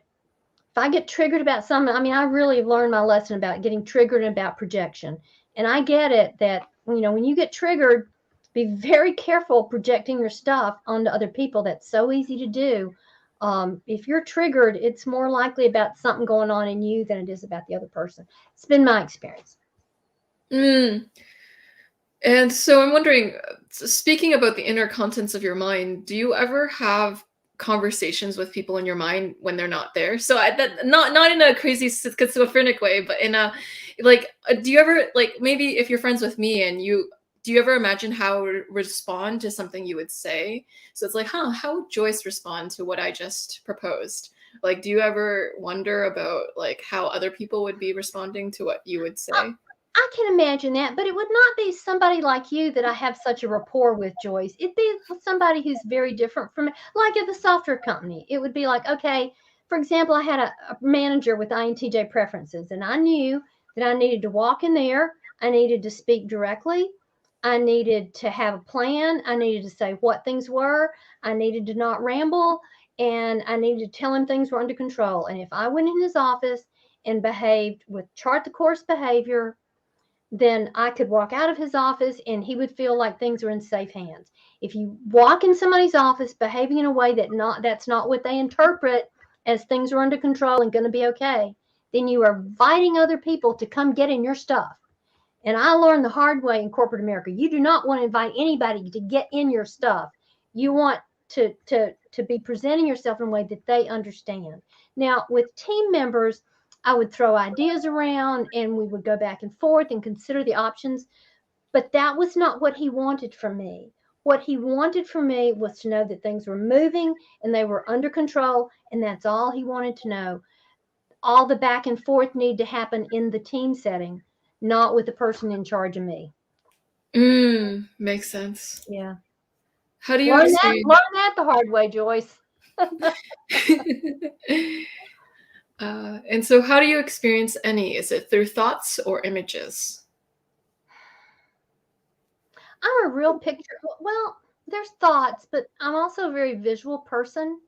Speaker 2: if I get triggered about something, I really learned my lesson about getting triggered and about projection. And I get it that, when you get triggered, be very careful projecting your stuff onto other people. That's so easy to do. If you're triggered, it's more likely about something going on in you than it is about the other person. It's been my experience.
Speaker 1: And so I'm wondering, speaking about the inner contents of your mind, do you ever have conversations with people in your mind when they're not there? So not in a crazy schizophrenic way, but in a do you ever, maybe if you're friends with me and do you ever imagine how I would respond to something you would say? So it's like, how would Joyce respond to what I just proposed? Do you ever wonder about how other people would be responding to what you would say?
Speaker 2: I can imagine that, but it would not be somebody like you that I have such a rapport with, Joyce. It'd be somebody who's very different from me, like at the software company. It would be like, okay, for example, I had a manager with INTJ preferences, and I knew that I needed to walk in there. I needed to speak directly. I needed to have a plan. I needed to say what things were. I needed to not ramble. And I needed to tell him things were under control. And if I went in his office and behaved with chart the course behavior, then I could walk out of his office and he would feel like things were in safe hands. If you walk in somebody's office behaving in a way that's not what they interpret as things are under control and going to be okay, then you are inviting other people to come get in your stuff. And I learned the hard way in corporate America. You do not want to invite anybody to get in your stuff. You want to be presenting yourself in a way that they understand. Now, with team members, I would throw ideas around and we would go back and forth and consider the options. But that was not what he wanted from me. What he wanted from me was to know that things were moving and they were under control. And that's all he wanted to know. All the back and forth need to happen in the team setting, not with the person in charge of me.
Speaker 1: Makes sense.
Speaker 2: Yeah.
Speaker 1: How do you
Speaker 2: learn
Speaker 1: experience
Speaker 2: that the hard way, Joyce?
Speaker 1: And so how do you experience any? Is it through thoughts or images?
Speaker 2: I'm a real picture. Well, there's thoughts, but I'm also a very visual person.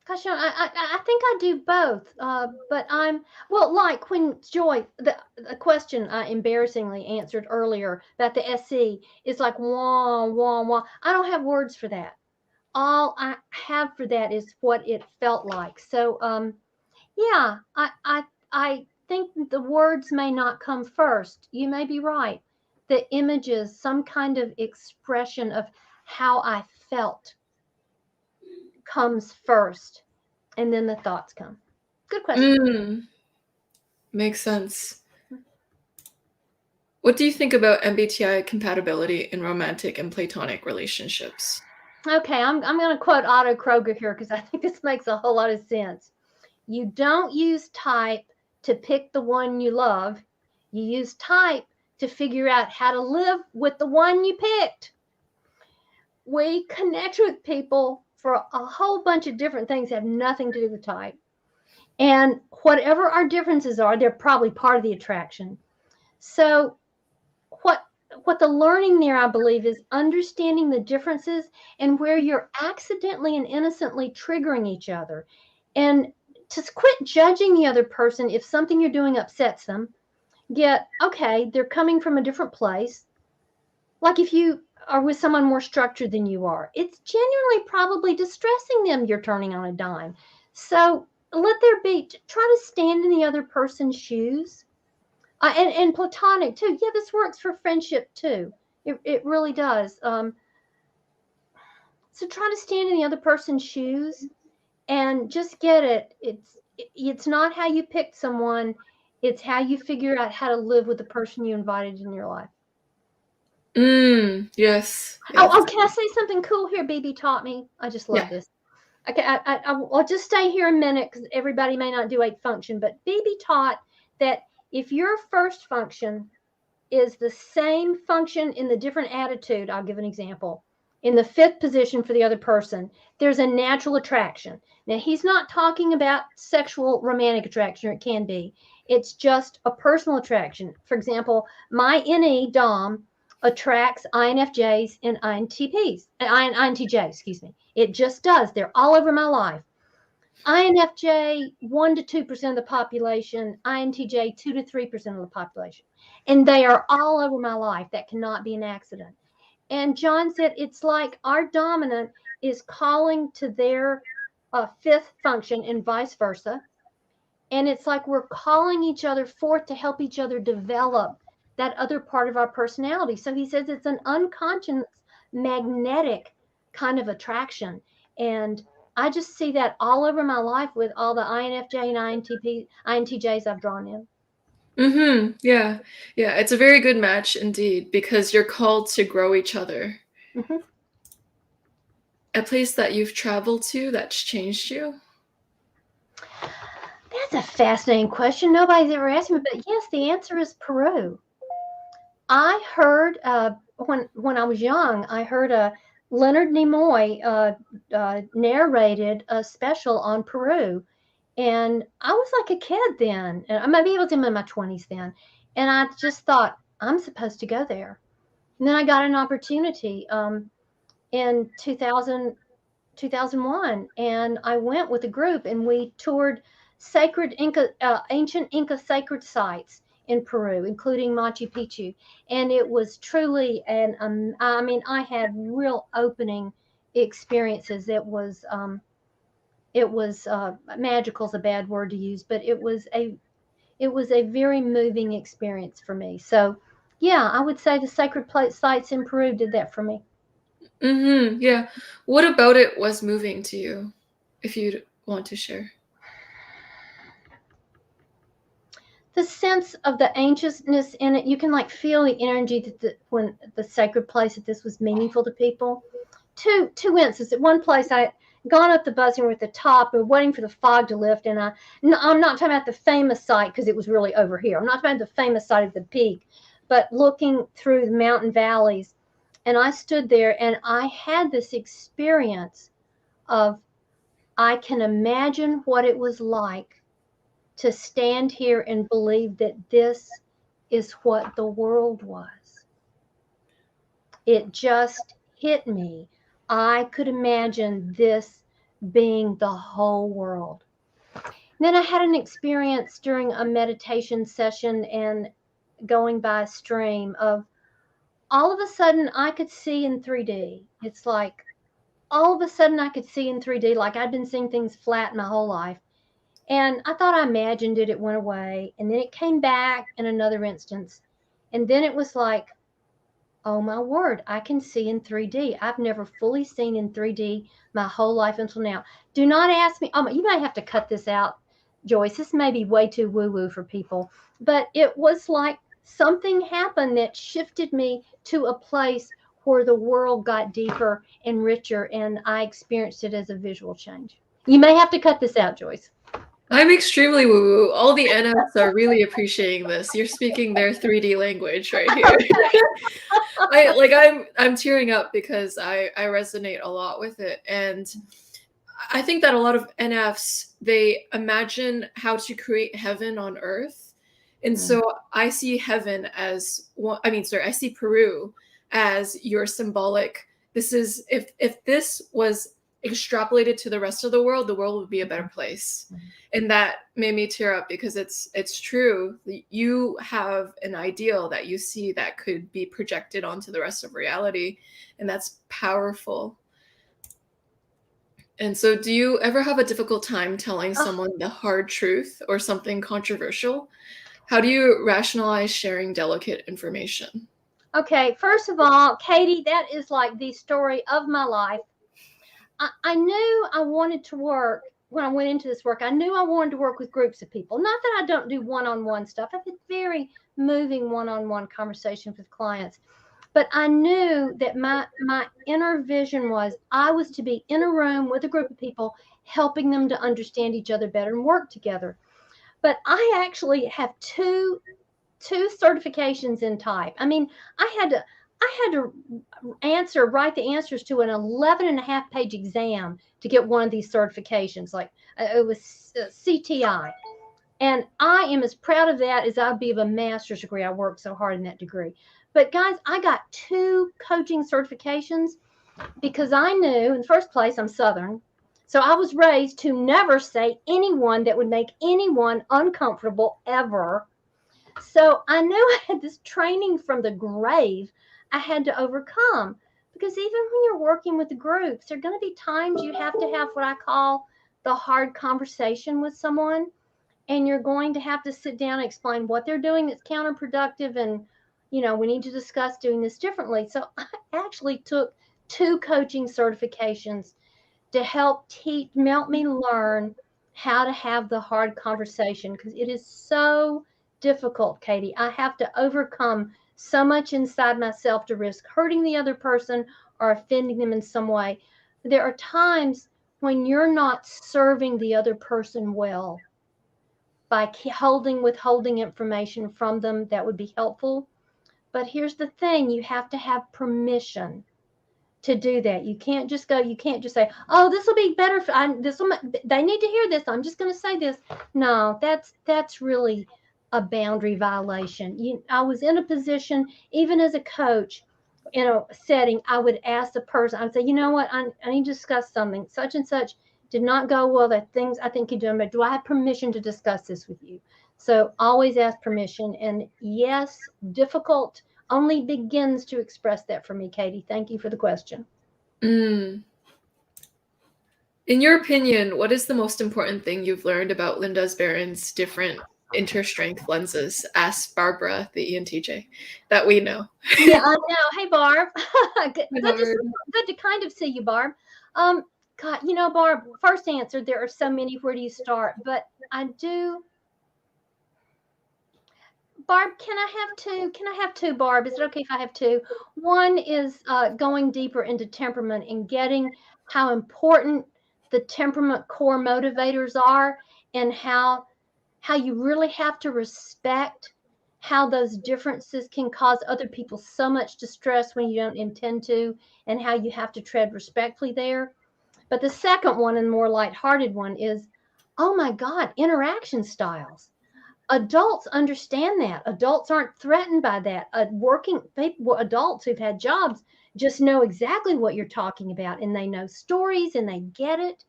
Speaker 2: Gosh, I think I do both. But like when Joy, the question I embarrassingly answered earlier about the SC is like wah, wah, wah. I don't have words for that. All I have for that is what it felt like. So, yeah, I think the words may not come first. You may be right. The images, some kind of expression of how I felt comes first, and then the thoughts come. Good question.
Speaker 1: Makes sense. What do you think about MBTI compatibility in romantic and platonic relationships?
Speaker 2: Okay, I'm going to quote Otto Kroger here because I think this makes a whole lot of sense. You don't use type to pick the one you love. You use type to figure out how to live with the one you picked. We connect with people for a whole bunch of different things that have nothing to do with type. And whatever our differences are, they're probably part of the attraction. So what the learning there, I believe, is understanding the differences and where you're accidentally and innocently triggering each other. And to quit judging the other person if something you're doing upsets them. Yet, okay, they're coming from a different place. Like if you are with someone more structured than you are, it's genuinely probably distressing them you're turning on a dime. So let there be, try to stand in the other person's shoes. And platonic too. Yeah, this works for friendship too. It really does. So try to stand in the other person's shoes and just get it. It's not how you picked someone. It's how you figure out how to live with the person you invited in your life.
Speaker 1: Yes.
Speaker 2: Oh, can I say something cool here? BB taught me. I just love this. Okay, I'll just stay here a minute because everybody may not do 8 function, but BB taught that if your first function is the same function in the different attitude, I'll give an example, in the 5th position for the other person, there's a natural attraction. Now, he's not talking about sexual romantic attraction, or it can be. It's just a personal attraction. For example, my NE Dom attracts INFJs and INTJs, excuse me. It just does. They're all over my life. INFJ, 1 to 2% of the population, INTJ, 2 to 3% of the population. And they are all over my life. That cannot be an accident. And John said it's like our dominant is calling to their 5th function and vice versa. And it's like we're calling each other forth to help each other develop that other part of our personality. So he says it's an unconscious magnetic kind of attraction. And I just see that all over my life with all the INFJ and INTJs I've drawn in.
Speaker 1: Yeah. Yeah. It's a very good match indeed, because you're called to grow each other. A place that you've traveled to that's changed you?
Speaker 2: That's a fascinating question. Nobody's ever asked me, but yes, the answer is Peru. I heard when I was young, I heard Leonard Nimoy narrated a special on Peru. And I was like a kid then, and maybe I was in my 20s then. And I just thought, I'm supposed to go there. And then I got an opportunity in 2001, and I went with a group, and we toured ancient Inca sacred sites in Peru, including Machu Picchu. And it was truly I mean, I had real opening experiences. It was magical is a bad word to use, but it was a very moving experience for me. So, yeah, I would say the sacred sites in Peru did that for me.
Speaker 1: Yeah. What about it was moving to you, if you'd want to share?
Speaker 2: The sense of the ancientness in it, you can like feel the energy that when the sacred place, that this was meaningful to people. Two instances. At one place, I gone up the bus and we're at the top and waiting for the fog to lift, and I'm not talking about the famous site because it was really over here. I'm not talking about the famous site of the peak, but looking through the mountain valleys. And I stood there and I had this experience of, I can imagine what it was like to stand here and believe that this is what the world was. It just hit me. I could imagine this being the whole world. Then I had an experience during a meditation session and going by a stream of, all of a sudden I could see in 3D. It's like all of a sudden I could see in 3D, like I'd been seeing things flat my whole life. And I thought I imagined it, it went away, and then it came back in another instance. And then it was like, oh my word, I can see in 3D. I've never fully seen in 3D my whole life until now. Do not ask me. You might have to cut this out, Joyce. This may be way too woo-woo for people. But it was like something happened that shifted me to a place where the world got deeper and richer, and I experienced it as a visual change. You may have to cut this out, Joyce.
Speaker 1: I'm extremely woo-woo. All the NFs are really appreciating this. You're speaking their 3D language right here. I'm tearing up because I resonate a lot with it. And I think that a lot of NFs, they imagine how to create heaven on earth. And so I see heaven as I see Peru as your symbolic. This is, if this was extrapolated to the rest of the world would be a better place. And that made me tear up because it's true. You have an ideal that you see that could be projected onto the rest of reality, and that's powerful. And so, do you ever have a difficult time telling someone the hard truth or something controversial? How do you rationalize sharing delicate information?
Speaker 2: Okay, first of all, Katie, that is like the story of my life. I knew I wanted to work when I went into this work. I knew I wanted to work with groups of people. Not that I don't do one-on-one stuff. I've had very moving one-on-one conversations with clients. But I knew that my inner vision was I was to be in a room with a group of people, helping them to understand each other better and work together. But I actually have two certifications in type. I mean, I had to write the answers to an 11 and a half page exam to get one of these certifications. Like it was CTI. And I am as proud of that as I'd be of a master's degree. I worked so hard in that degree. But guys, I got 2 coaching certifications because I knew, in the first place, I'm Southern. So I was raised to never say anyone that would make anyone uncomfortable ever. So I knew I had this training from the grave I had to overcome, because even when you're working with the groups, there are going to be times you have to have what I call the hard conversation with someone, and you're going to have to sit down and explain what they're doing that's counterproductive, and we need to discuss doing this differently. So I actually took 2 coaching certifications to help me learn how to have the hard conversation, because it is so difficult, Katie. I have to overcome so much inside myself to risk hurting the other person or offending them in some way. There are times when you're not serving the other person well by withholding information from them that would be helpful. But here's the thing, you have to have permission to do that. You can't just say, oh, this will be better. They need to hear this. I'm just going to say this. No, that's really a boundary violation. I was in a position, even as a coach, in a setting, I would ask the person, I would say, you know what, I need to discuss something. Such and such did not go well. That things I think you're doing, but do I have permission to discuss this with you? So always ask permission. And yes, difficult only begins to express that for me, Katie. Thank you for the question.
Speaker 1: In your opinion, what is the most important thing you've learned about Linda Barron's different interstrength lenses? Asked Barbara, the ENTJ, that we know.
Speaker 2: Yeah, I know. Hey, Barb. Good to kind of see you, Barb. God, Barb, first answer, there are so many. Where do you start? But I do. Barb, can I have two? Can I have two, Barb? Is it okay if I have two? One is going deeper into temperament and getting how important the temperament core motivators are, and how you really have to respect how those differences can cause other people so much distress when you don't intend to, and how you have to tread respectfully there. But the second one, and more lighthearted one, is, oh my God, interaction styles. Adults understand that. Adults aren't threatened by that. Working people, adults who've had jobs, just know exactly what you're talking about, and they know stories and they get it.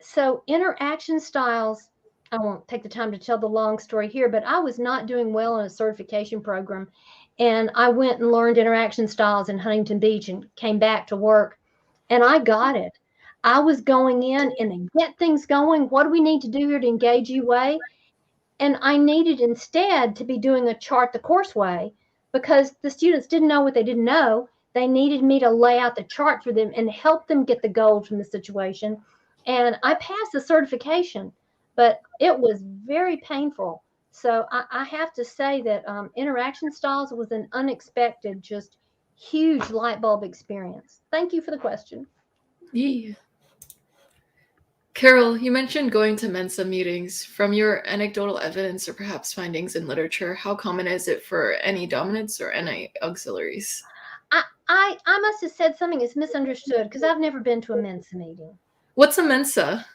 Speaker 2: So interaction styles, I won't take the time to tell the long story here, but I was not doing well in a certification program, and I went and learned interaction styles in Huntington Beach and came back to work, and I got it. I was going in and then get things going. What do we need to do here to engage you way? And I needed instead to be doing a chart the course way, because the students didn't know what they didn't know. They needed me to lay out the chart for them and help them get the gold from the situation. And I passed the certification, but it was very painful. So I have to say that interaction styles was an unexpected, just huge light bulb experience. Thank you for the question.
Speaker 1: Yeah. Carol, you mentioned going to Mensa meetings. From your anecdotal evidence or perhaps findings in literature, how common is it for any dominants or any auxiliaries?
Speaker 2: I must have said something that's misunderstood, because I've never been to a Mensa meeting.
Speaker 1: What's a Mensa?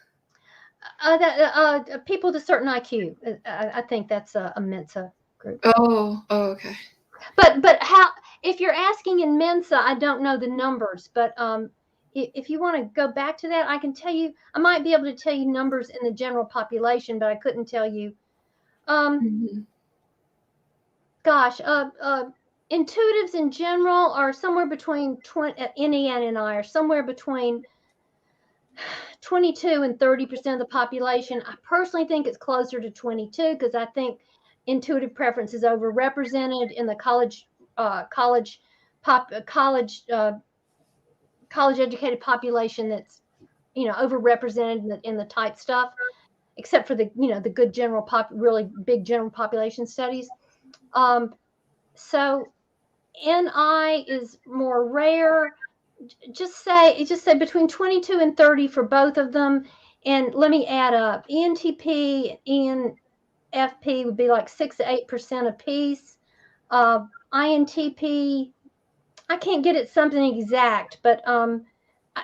Speaker 2: People with a certain IQ. I think that's a Mensa group.
Speaker 1: Oh, okay.
Speaker 2: But how? If you're asking in Mensa, I don't know the numbers. But if you want to go back to that, I can tell you. I might be able to tell you numbers in the general population, but I couldn't tell you. Gosh, intuitives in general are somewhere between NE and NI are somewhere between 22 and 30% of the population. I personally think it's closer to 22, because I think intuitive preference is overrepresented in the college educated population. That's overrepresented in the type stuff, except for the good really big general population studies. So NI is more rare. Just say between 22 and 30 for both of them. And let me add up. ENTP and ENFP would be like 6 to 8% apiece. INTP, I can't get it something exact, but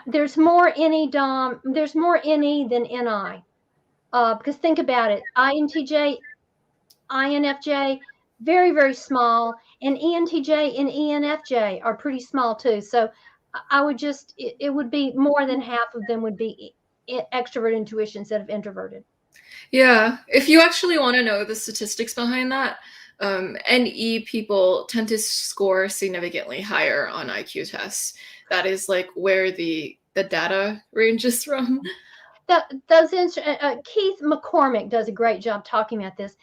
Speaker 2: there's more NE than NI. Because think about it, INTJ, INFJ, very, very small, and ENTJ and ENFJ are pretty small too. So I would it would be more than half of them would be extrovert intuition instead of introverted.
Speaker 1: Yeah, if you actually want to know the statistics behind that, NE people tend to score significantly higher on IQ tests. That is like where the data ranges from.
Speaker 2: Keith McCormick does a great job talking about this.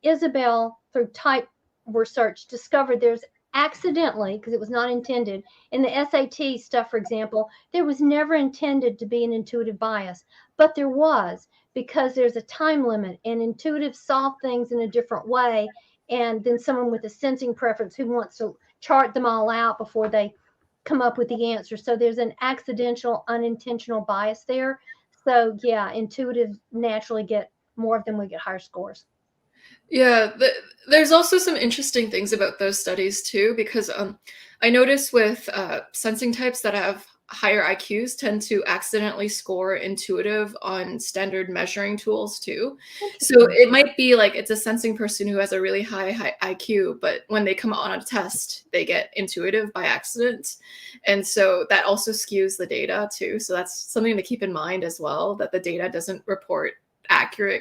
Speaker 2: Isabel, through type research, discovered there's accidentally, because it was not intended, in the SAT stuff, for example, there was never intended to be an intuitive bias, but there was, because there's a time limit, and intuitives solve things in a different way, and then someone with a sensing preference who wants to chart them all out before they come up with the answer. So there's an accidental, unintentional bias there. So yeah, intuitives naturally get more of them, we get higher scores.
Speaker 1: Yeah, there's also some interesting things about those studies too, because I notice with sensing types that have higher IQs tend to accidentally score intuitive on standard measuring tools too. So
Speaker 2: Interesting.
Speaker 1: it might be like it's a sensing person who has a really high IQ, but when they come on a test, they get intuitive by accident. And so that also skews the data too. So that's something to keep in mind as well, that the data doesn't report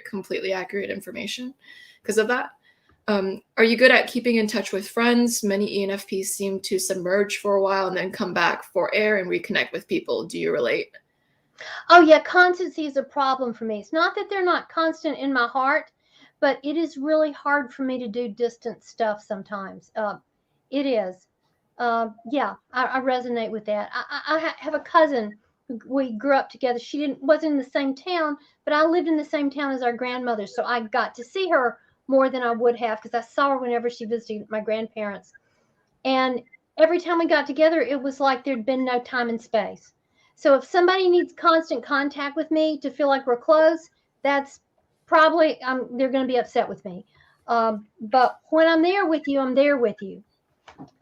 Speaker 1: completely accurate information because of that. Are you good at keeping in touch with friends? Many ENFPs seem to submerge for a while and then come back for air and reconnect with people. Do you relate?
Speaker 2: Oh, yeah, constancy is a problem for me. It's not that they're not constant in my heart, but it is really hard for me to do distant stuff sometimes. It is. Yeah, I resonate with that. I have a cousin. We grew up together. She wasn't in the same town, but I lived in the same town as our grandmother, so I got to see her more than I would have because I saw her whenever she visited my grandparents. And every time we got together, it was like there'd been no time and space. So if somebody needs constant contact with me to feel like we're close, that's probably they're going to be upset with me. But when I'm there with you, I'm there with you.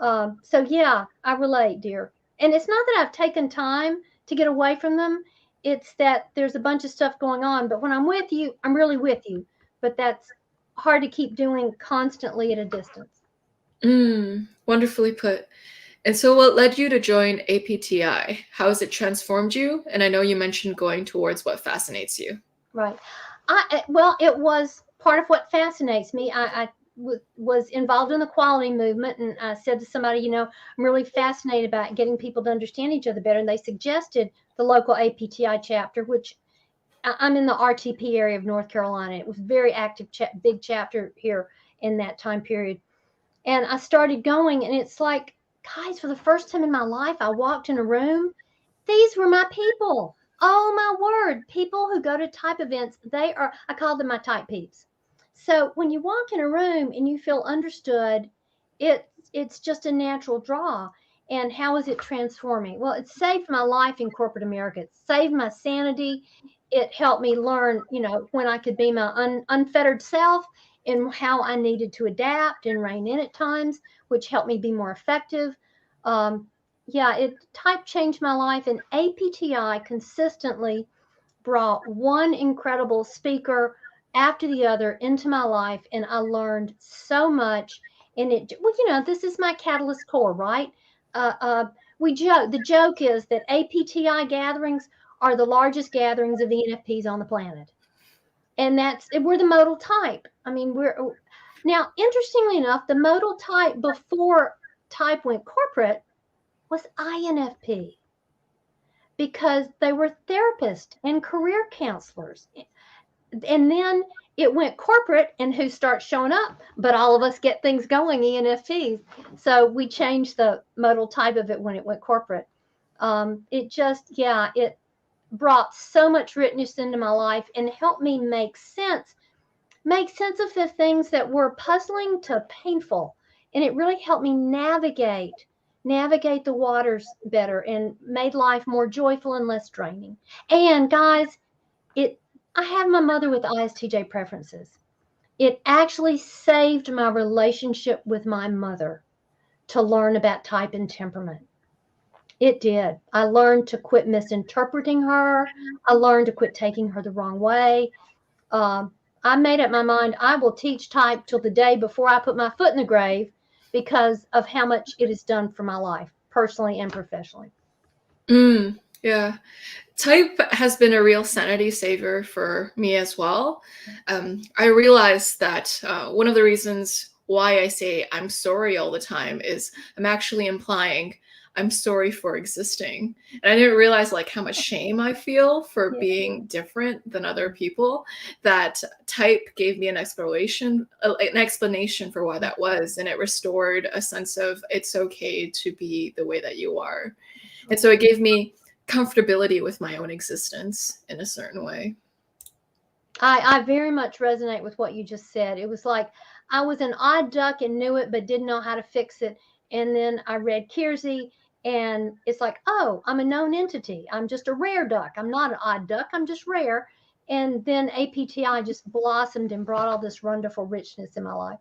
Speaker 2: So yeah, I relate, dear. And it's not that I've taken time to get away from them. It's that there's a bunch of stuff going on. But when I'm with you, I'm really with you. But that's hard to keep doing constantly at a distance.
Speaker 1: Wonderfully put. And so, what led you to join APTi? How has it transformed you? And I know you mentioned going towards what fascinates you.
Speaker 2: Right. Well, it was part of what fascinates me. Was involved in the quality movement, and I said to somebody, I'm really fascinated about getting people to understand each other better. And they suggested the local APTi chapter, which I'm in the RTP area of North Carolina. It was a very active, big chapter here in that time period. And I started going, and it's like, guys, for the first time in my life, I walked in a room. These were my people. Oh my word. People who go to type events, I call them my type peeps. So when you walk in a room and you feel understood, it's just a natural draw. And how is it transforming? Well, it saved my life in corporate America. It saved my sanity. It helped me learn, when I could be my unfettered self and how I needed to adapt and rein in at times, which helped me be more effective. Yeah, type changed my life, and APTi consistently brought one incredible speaker after the other into my life, and I learned so much. And this is my catalyst core, right? Uh, uh, we joke. The joke is that APTi gatherings are the largest gatherings of ENFPs on the planet, and we're the modal type. I mean, we're now interestingly enough, the modal type before type went corporate was INFP because they were therapists and career counselors. And then it went corporate, and who starts showing up? But all of us get things going, ENFPs. So we changed the modal type of it when it went corporate. It brought so much richness into my life and helped me make sense of the things that were puzzling to painful. And it really helped me navigate the waters better and made life more joyful and less draining. And guys, it I have my mother with ISTJ preferences. It actually saved my relationship with my mother to learn about type and temperament. It did. I learned to quit misinterpreting her. I learned to quit taking her the wrong way. Um, I made up my mind I will teach type till the day before I put my foot in the grave because of how much it has done for my life, personally and professionally.
Speaker 1: Yeah. Type has been a real sanity saver for me as well. I realized that one of the reasons why I say I'm sorry all the time is I'm actually implying I'm sorry for existing. And I didn't realize like how much shame I feel for
Speaker 2: Yeah.
Speaker 1: being different than other people. That type gave me an explanation for why that was, and it restored a sense of it's okay to be the way that you are. And so it gave me comfortability with my own existence in a certain way.
Speaker 2: I very much resonate with what you just said. It was like I was an odd duck and knew it, but didn't know how to fix it. And then I read Kiersey, and it's like, oh, I'm a known entity. I'm just a rare duck. I'm not an odd duck. I'm just rare. And then APTi just blossomed and brought all this wonderful richness in my life.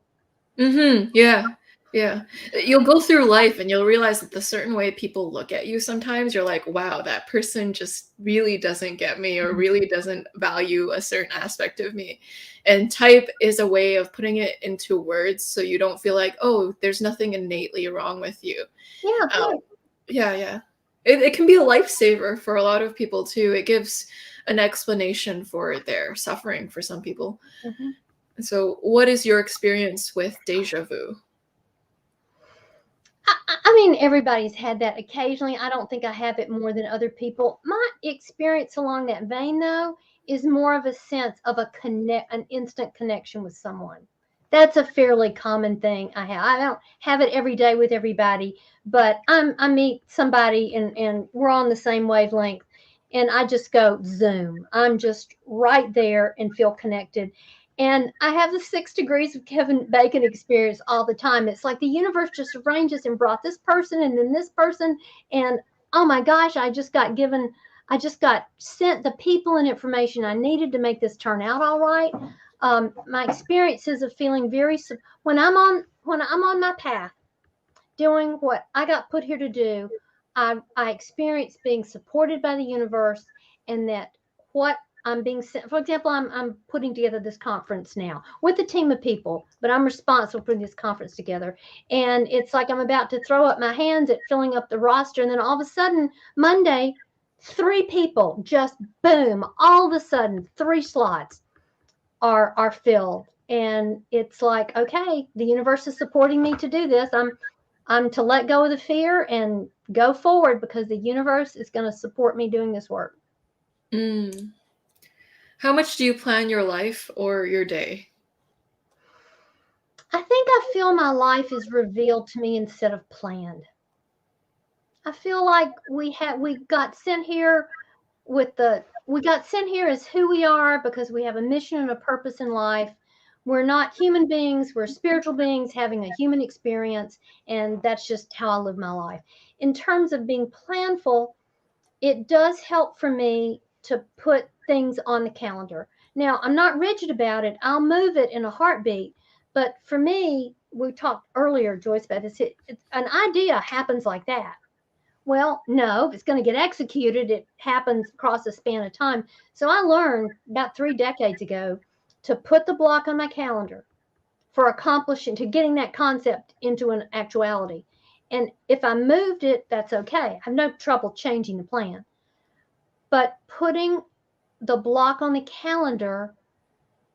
Speaker 1: Yeah. Yeah. You'll go through life and you'll realize that the certain way people look at you sometimes, you're like, wow, that person just really doesn't get me or really doesn't value a certain aspect of me. And type is a way of putting it into words so you don't feel like, oh, there's nothing innately wrong with you.
Speaker 2: Yeah, good.
Speaker 1: Yeah. It can be a lifesaver for a lot of people too. It gives an explanation for their suffering for some people.
Speaker 2: Mm-hmm.
Speaker 1: So, what is your experience with deja vu?
Speaker 2: I mean, everybody's had that occasionally. I don't think I have it more than other people. My experience along that vein, though, is more of a sense of an instant connection with someone. That's a fairly common thing I have. I don't have it every day with everybody, but I meet somebody and we're on the same wavelength, and I just go zoom. I'm just right there and feel connected. And I have the 6 degrees of Kevin Bacon experience all the time. It's like the universe just arranges and brought this person and then this person. And oh my gosh, I just got sent the people and information I needed to make this turn out all right. My experiences of feeling when I'm on my path, doing what I got put here to do, I experience being supported by the universe, and that what I'm being sent. For example, I'm putting together this conference now with a team of people, but I'm responsible for putting this conference together. And it's like I'm about to throw up my hands at filling up the roster, and then all of a sudden, Monday, 3 people just boom, all of a sudden, 3 slots are filled. And it's like, okay, the universe is supporting me to do this. I'm to let go of the fear and go forward because the universe is going to support me doing this work.
Speaker 1: Mm. How much do you plan your life or your day?
Speaker 2: I think I feel my life is revealed to me instead of planned. I feel like we got sent here as who we are because we have a mission and a purpose in life. We're not human beings, we're spiritual beings having a human experience, and that's just how I live my life. In terms of being planful, it does help for me to put things on the calendar. Now, I'm not rigid about it. I'll move it in a heartbeat. But for me, we talked earlier, Joyce, about this. An idea happens like that. Well, no, if it's going to get executed, it happens across a span of time. So I learned about 3 decades ago to put the block on my calendar for to getting that concept into an actuality. And if I moved it, that's okay. I have no trouble changing the plan. But putting the block on the calendar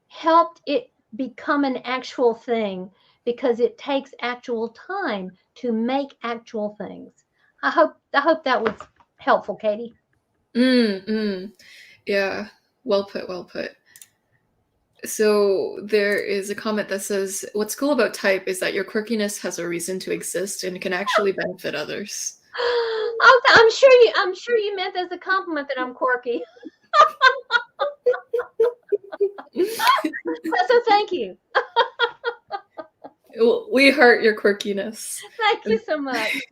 Speaker 2: helped it become an actual thing because it takes actual time to make actual things. I hope that was helpful, Katie.
Speaker 1: Yeah, well put. So there is a comment that says, what's cool about type is that your quirkiness has a reason to exist and can actually benefit others.
Speaker 2: Oh, I'm sure you meant as a compliment that I'm quirky. So thank you.
Speaker 1: We heart your quirkiness.
Speaker 2: Thank you so much.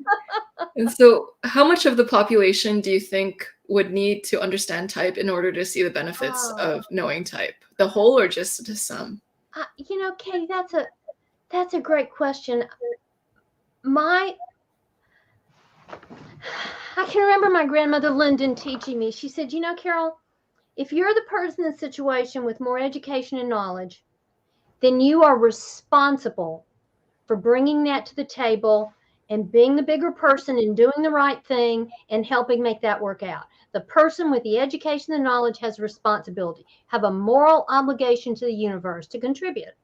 Speaker 1: And so, how much of the population do you think would need to understand type in order to see the benefits of knowing type? The whole or just some?
Speaker 2: Katie, that's a great question. I can remember my grandmother Linden teaching me. She said, Carol, if you're the person in the situation with more education and knowledge, then you are responsible for bringing that to the table and being the bigger person and doing the right thing and helping make that work out. The person with the education and knowledge has a responsibility, have a moral obligation to the universe to contribute.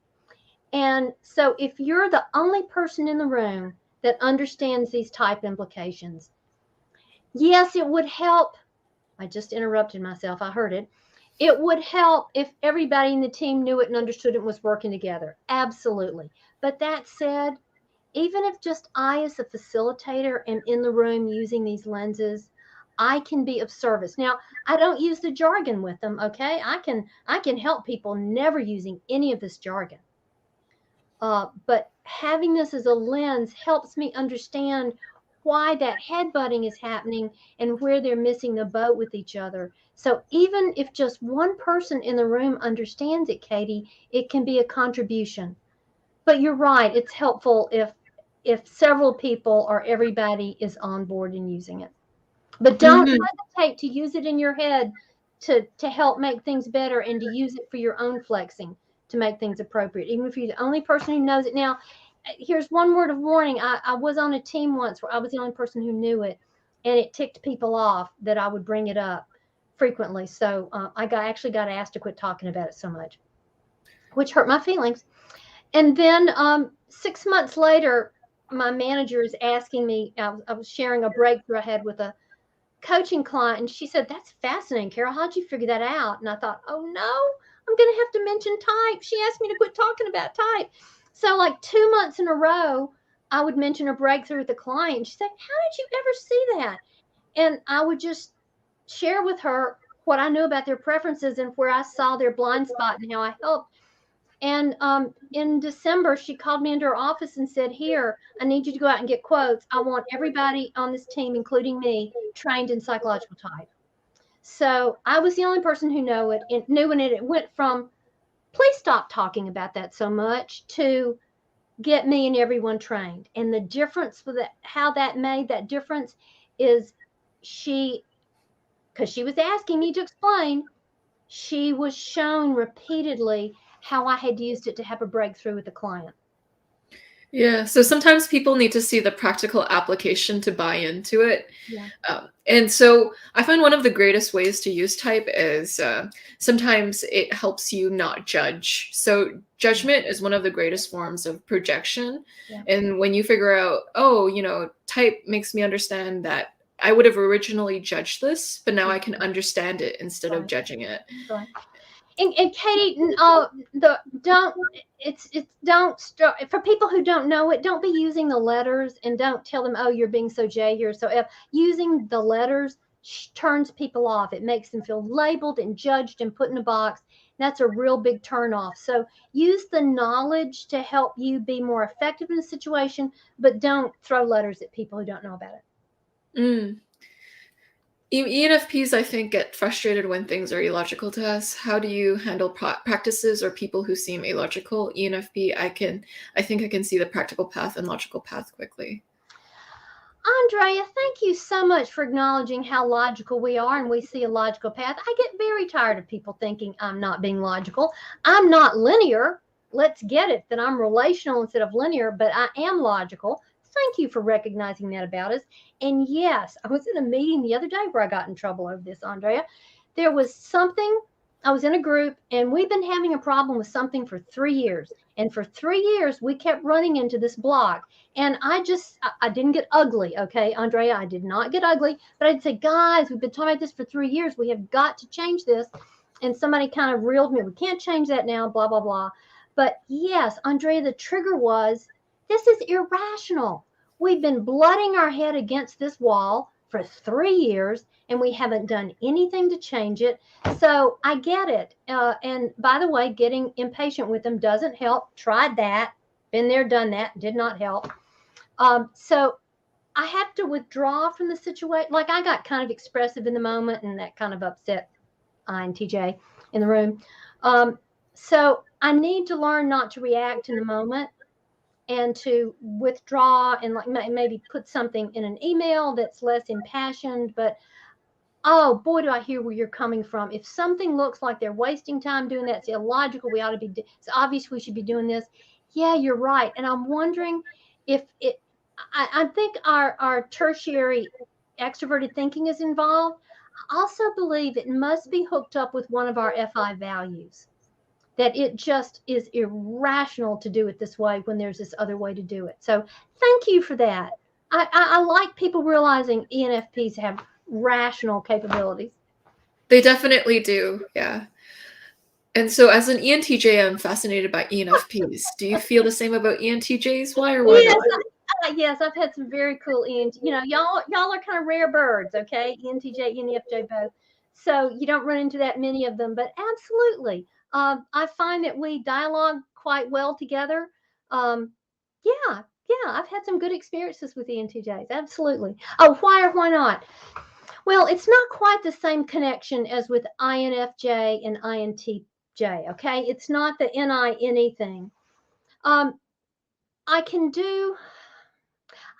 Speaker 2: And so if you're the only person in the room that understands these type implications, yes, it would help. I just interrupted myself. I heard it. It would help if everybody in the team knew it and understood it and was working together. Absolutely. But that said, even if just I, as a facilitator, am in the room using these lenses, I can be of service. Now, I don't use the jargon with them, okay? I can help people never using any of this jargon. But having this as a lens helps me understand why that headbutting is happening and where they're missing the boat with each other. So even if just one person in the room understands it, Katie, it can be a contribution. But you're right, it's helpful if several people or everybody is on board and using it. But don't
Speaker 1: Mhm.
Speaker 2: hesitate to use it in your head to help make things better and to use it for your own flexing to make things appropriate, even if you're the only person who knows it. Now, here's one word of warning. I was on a team once where I was the only person who knew it, and it ticked people off that I would bring it up frequently. So actually got asked to quit talking about it so much, which hurt my feelings. And then 6 months later, my manager is asking me, I was sharing a breakthrough I had with a coaching client, and she said, "That's fascinating, Carol. How'd you figure that out?" And I thought, "Oh no, I'm going to have to mention type." She asked me to quit talking about type. So, like 2 months in a row, I would mention a breakthrough with the client. She said, "How did you ever see that?" And I would just share with her what I knew about their preferences and where I saw their blind spot and how I helped. And in December, she called me into her office and said, "Here, I need you to go out and get quotes. I want everybody on this team, including me, trained in psychological type." So I was the only person who knew it, and knew it. It went from, "Please stop talking about that so much," to "Get me and everyone trained." And the difference with it, how that made that difference is she, because she was asking me to explain, she was shown repeatedly how I had used it to have a breakthrough with the client.
Speaker 1: Yeah, so sometimes people need to see the practical application to buy into it.
Speaker 2: Yeah.
Speaker 1: And so I find one of the greatest ways to use type is sometimes it helps you not judge. So judgment is one of the greatest forms of projection.
Speaker 2: Yeah.
Speaker 1: And when you figure out, oh, type makes me understand that I would have originally judged this, but now I can understand it instead of
Speaker 2: Right.
Speaker 1: judging it.
Speaker 2: Right. And Katie, the don't it's don't start for people who don't know it. Don't be using the letters, and don't tell them, "Oh, you're being so J here." So F. Using the letters turns people off. It makes them feel labeled and judged and put in a box. That's a real big turn off. So use the knowledge to help you be more effective in a situation, but don't throw letters at people who don't know about it.
Speaker 1: Mm. ENFPs, I think, get frustrated when things are illogical to us. How do you handle practices or people who seem illogical? ENFP, I think I can see the practical path and logical path quickly.
Speaker 2: Andrea, thank you so much for acknowledging how logical we are and we see a logical path. I get very tired of people thinking I'm not being logical. I'm not linear. Let's get it that I'm relational instead of linear, but I am logical. Thank you for recognizing that about us. And yes, I was in a meeting the other day where I got in trouble over this, Andrea. There was something, I was in a group, and we've been having a problem with something for 3 years. And for 3 years, we kept running into this block. And I didn't get ugly, okay, Andrea, I did not get ugly, but I'd say, "Guys, we've been talking about this for 3 years. We have got to change this." And somebody kind of reeled me, "We can't change that now, blah, blah, blah." But yes, Andrea, the trigger was, this is irrational. We've been blooding our head against this wall for 3 years, and we haven't done anything to change it. So I get it. And by the way, getting impatient with them doesn't help. Tried that. Been there, done that. Did not help. So I have to withdraw from the situation. Like, I got kind of expressive in the moment, and that kind of upset INTJ in the room. So I need to learn not to react in the moment and to withdraw and like maybe put something in an email that's less impassioned. But oh boy, do I hear where you're coming from. If something looks like they're wasting time doing that, it's illogical. We ought to be. It's obvious we should be doing this. Yeah, you're right. And I'm wondering if it. I think our tertiary extroverted thinking is involved. I also believe it must be hooked up with one of our FI values. That it just is irrational to do it this way when there's this other way to do it. So thank you for that. I like people realizing ENFPs have rational capabilities.
Speaker 1: They definitely do, yeah. And so as an ENTJ, I'm fascinated by ENFPs. Do you feel the same about ENTJs? Why or why
Speaker 2: Yes,
Speaker 1: not?
Speaker 2: yes, I've had some very cool ENT. Y'all are kind of rare birds, okay? ENTJ, ENFJ both. So you don't run into that many of them, but absolutely. I find that we dialogue quite well together. Um, yeah, Yeah, I've had some good experiences with ENTJs. Absolutely. Oh, why or why not? Well, it's not quite the same connection as with INFJ and INTJ. Okay, it's not the NINE thing. I can do.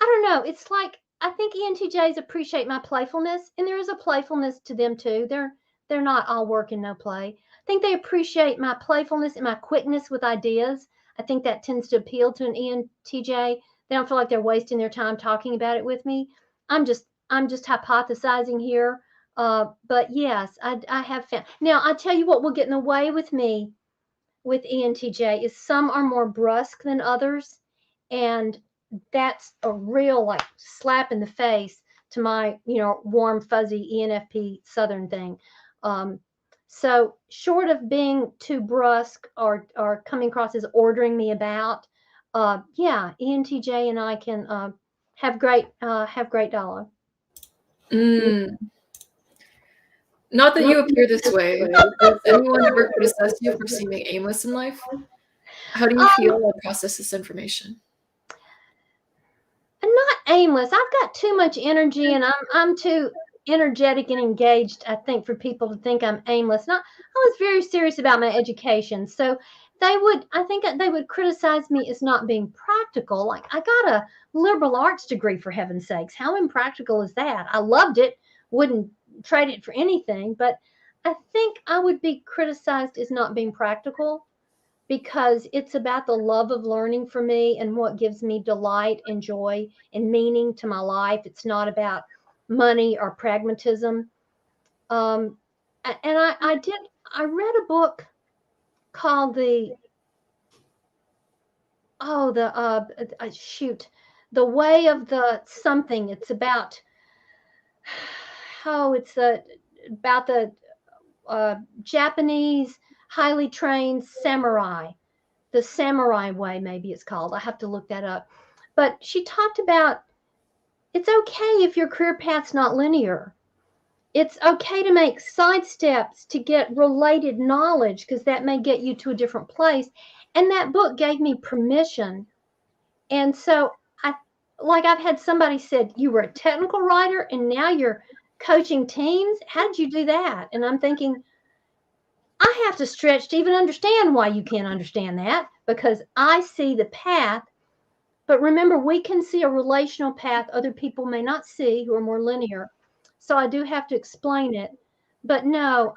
Speaker 2: I don't know. It's like I think ENTJs appreciate my playfulness, and there is a playfulness to them too. They're not all work and no play. I think they appreciate my playfulness and my quickness with ideas. I think that tends to appeal to an ENTJ. They don't feel like they're wasting their time talking about it with me. I'm just hypothesizing here. But yes, I have found. Now I tell you what will get in the way with me with ENTJ is some are more brusque than others, and that's a real like slap in the face to my warm fuzzy ENFP Southern thing. So short of being too brusque or coming across as ordering me about, yeah, ENTJ and I can have great dialogue.
Speaker 1: Mm. Not that you appear this way. Has anyone ever criticized you for seeming aimless in life? How do you feel or process this information?
Speaker 2: I'm not aimless. I've got too much energy, and I'm too energetic and engaged, I think, for people to think I'm aimless. Not, I was very serious about my education, so I think they would criticize me as not being practical. Like I got a liberal arts degree, for heaven's sakes. How impractical is that? I loved it, wouldn't trade it for anything, but I think I would be criticized as not being practical because it's about the love of learning for me and what gives me delight and joy and meaning to my life. It's not about money or pragmatism. And I read a book called the Way of the something. It's about about the Japanese highly trained samurai, the samurai way, maybe it's called. I have to look that up. But she talked about it's okay if your career path's not linear. It's okay to make side steps to get related knowledge because that may get you to a different place. And that book gave me permission. And so I've had somebody said, you were a technical writer and now you're coaching teams. How did you do that? And I'm thinking, I have to stretch to even understand why you can't understand that because I see the path. But remember, we can see a relational path other people may not see who are more linear. So I do have to explain it. But no,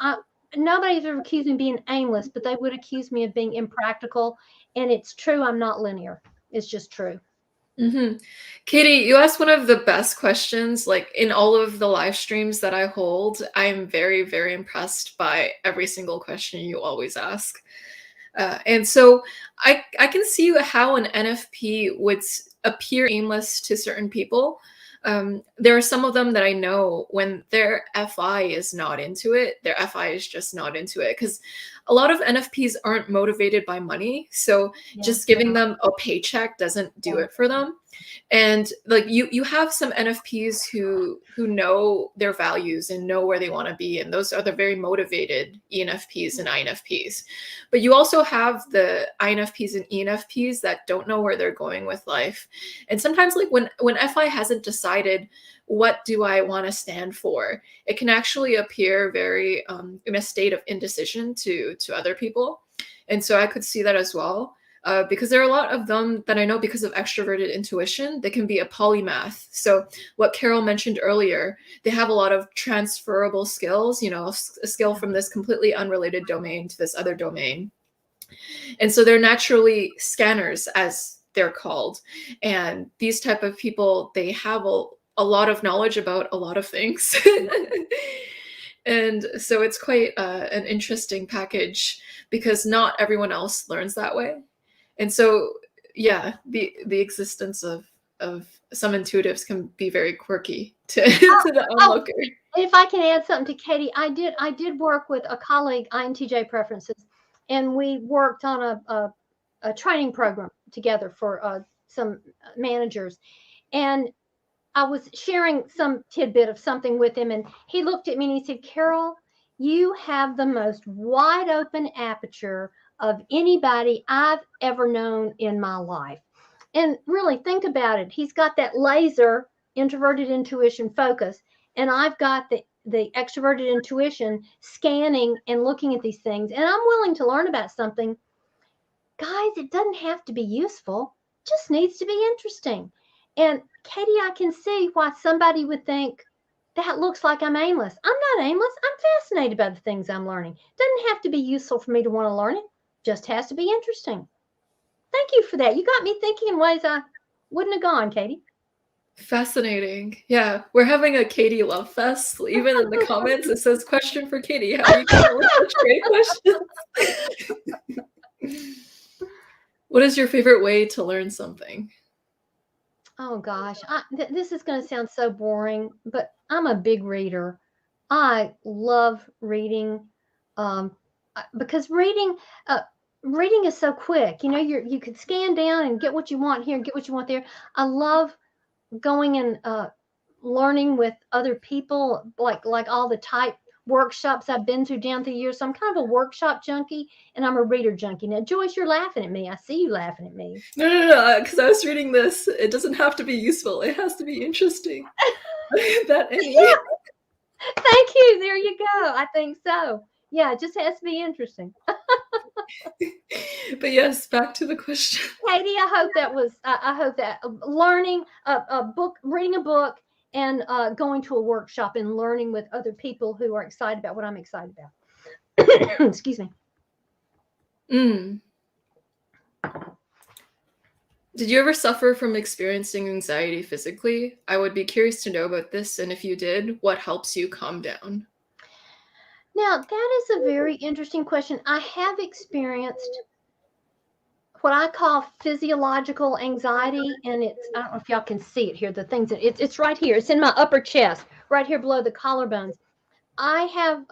Speaker 2: nobody's ever accused me of being aimless, but they would accuse me of being impractical. And it's true, I'm not linear. It's just true.
Speaker 1: Mm-hmm. Katie, you asked one of the best questions. Like in all of the live streams that I hold, I'm very, very impressed by every single question you always ask. And so I can see how an NFP would appear aimless to certain people. There are some of them that I know when their FI is not into it, their FI is just not into it. Because a lot of NFPs aren't motivated by money. So just giving them a paycheck doesn't do it for them. And like you have some NFPs who know their values and know where they want to be, and those are the very motivated ENFPs and INFPs. But you also have the INFPs and ENFPs that don't know where they're going with life. And sometimes like when FI hasn't decided what do I want to stand for, it can actually appear very in a state of indecision to other people. And so I could see that as well. Because there are a lot of them that I know because of extroverted intuition, they can be a polymath. So what Carol mentioned earlier, they have a lot of transferable skills, a skill from this completely unrelated domain to this other domain. And so they're naturally scanners, as they're called. And these type of people, they have a lot of knowledge about a lot of things. And so it's quite an interesting package because not everyone else learns that way. And so, yeah, the existence of some intuitives can be very quirky to the onlooker.
Speaker 2: If I can add something to Katie, I did work with a colleague, INTJ preferences, and we worked on a training program together for some managers. And I was sharing some tidbit of something with him, and he looked at me and he said, Carol, you have the most wide open aperture of anybody I've ever known in my life. And really think about it. He's got that laser introverted intuition focus, and I've got the extroverted intuition scanning and looking at these things. And I'm willing to learn about something. Guys, it doesn't have to be useful. It just needs to be interesting. And Katie, I can see why somebody would think that looks like I'm aimless. I'm not aimless. I'm fascinated by the things I'm learning. It doesn't have to be useful for me to want to learn it. Just has to be interesting. Thank you for that. You got me thinking in ways I wouldn't have gone, Katie.
Speaker 1: Fascinating. Yeah, we're having a Katie love fest. Even in the comments, it says question for Katie. How do you come up with such great questions? What is your favorite way to learn something?
Speaker 2: Oh gosh, this is going to sound so boring, but I'm a big reader. I love reading because reading is so quick. You know, you could scan down and get what you want here and get what you want there. I love going and learning with other people, like all the type workshops I've been through down through the years. So I'm kind of a workshop junkie and I'm a reader junkie. Now, Joyce, you're laughing at me. I see you laughing at me.
Speaker 1: No, because I was reading this. It doesn't have to be useful. It has to be interesting. That
Speaker 2: Yeah. Thank you. There you go. I think so. Yeah, it just has to be interesting.
Speaker 1: But yes, back to the question.
Speaker 2: Katie, I hope that learning a book, reading a book, and going to a workshop and learning with other people who are excited about what I'm excited about. Excuse me.
Speaker 1: Did you ever suffer from experiencing anxiety physically? I would be curious to know about this, and if you did, what helps you calm down?
Speaker 2: Now, that is a very interesting question. I have experienced what I call physiological anxiety, and I don't know if y'all can see it here, the things that it's right here. It's in my upper chest, right here below the collarbones. I have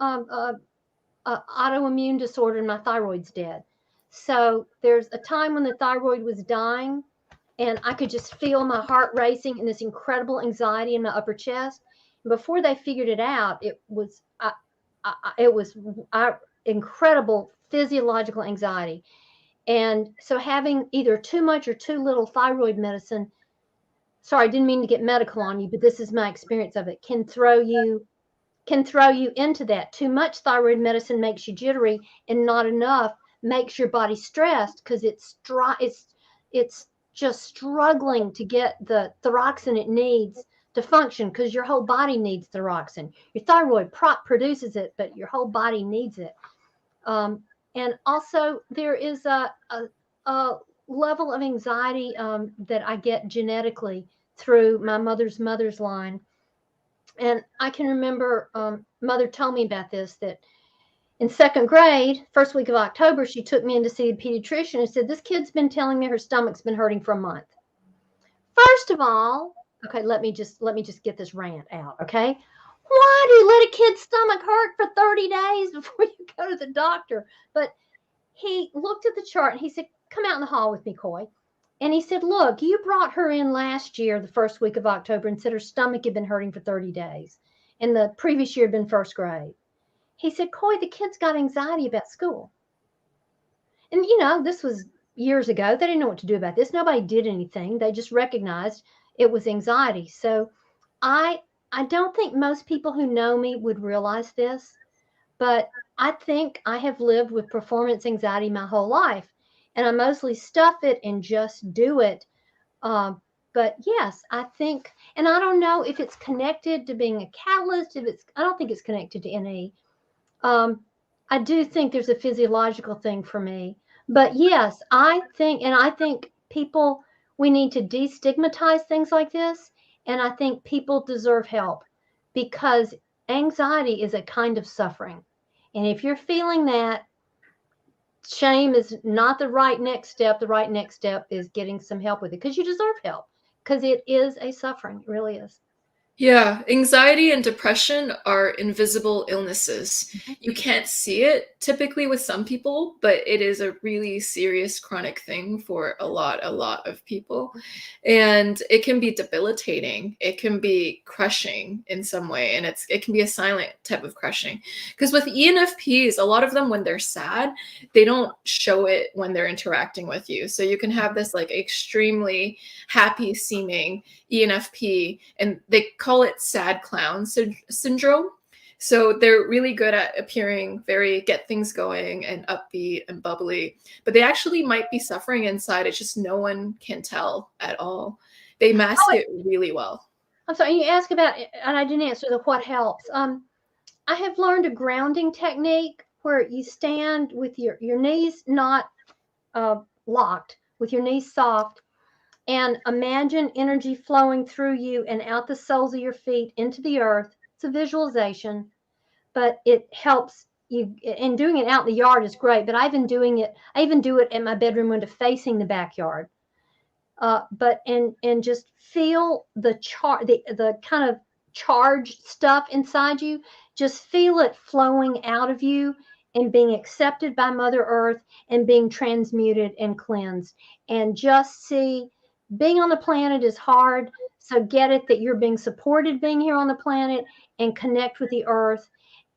Speaker 2: autoimmune disorder and my thyroid's dead. So there's a time when the thyroid was dying and I could just feel my heart racing and this incredible anxiety in my upper chest. Before they figured it out, it was incredible physiological anxiety. And so having either too much or too little thyroid medicine, sorry, I didn't mean to get medical on you, but this is my experience of it, can throw you into that. Too much thyroid medicine makes you jittery, and not enough makes your body stressed because it's just struggling to get the thyroxine it needs to function, because your whole body needs thyroxine. Your thyroid produces it, but your whole body needs it. And also there is a level of anxiety that I get genetically through my mother's line. And I can remember mother told me about this, that in second grade, first week of October, she took me in to see a pediatrician and said, this kid's been telling me her stomach's been hurting for a month. First of all, okay, let me just get this rant out, okay? Why do you let a kid's stomach hurt for 30 days before you go to the doctor? But he looked at the chart and he said, come out in the hall with me, Coy. And he said, look, you brought her in last year, the first week of October, and said her stomach had been hurting for 30 days. And the previous year had been first grade. He said, Coy, the kid's got anxiety about school. And, you know, this was years ago. They didn't know what to do about this. Nobody did anything. They just recognized it was anxiety. So I don't think most people who know me would realize this, but I think I have lived with performance anxiety my whole life, and I mostly stuff it and just do it. But yes, I think, and I don't know if it's connected to being a catalyst. I don't think it's connected to NE. I do think there's a physiological thing for me. But yes, I think people, we need to destigmatize things like this. And I think people deserve help, because anxiety is a kind of suffering. And if you're feeling that, shame is not the right next step. The right next step is getting some help with it, because you deserve help, because it is a suffering. It really is.
Speaker 1: Yeah, anxiety and depression are invisible illnesses.
Speaker 2: Mhm.
Speaker 1: You can't see it typically with some people, but it is a really serious chronic thing for a lot of people. And it can be debilitating. It can be crushing in some way, and it can be a silent type of crushing. Because with ENFPs, a lot of them when they're sad, they don't show it when they're interacting with you. So you can have this like extremely happy seeming ENFP, and they call it sad clown syndrome. So they're really good at appearing very get things going and upbeat and bubbly, but they actually might be suffering inside. It's just no one can tell at all. They mask
Speaker 2: Oh,
Speaker 1: it really well.
Speaker 2: I'm sorry, you asked about, and I didn't answer the what helps. I have learned a grounding technique where you stand with your knees not locked, with your knees soft, and imagine energy flowing through you and out the soles of your feet into the earth. It's a visualization, but it helps you. And doing it out in the yard is great. But I even do it at my bedroom window facing the backyard. But and just feel the kind of charged stuff inside you. Just feel it flowing out of you and being accepted by Mother Earth and being transmuted and cleansed. And just see, being on the planet is hard. So get it that you're being supported being here on the planet, and connect with the earth,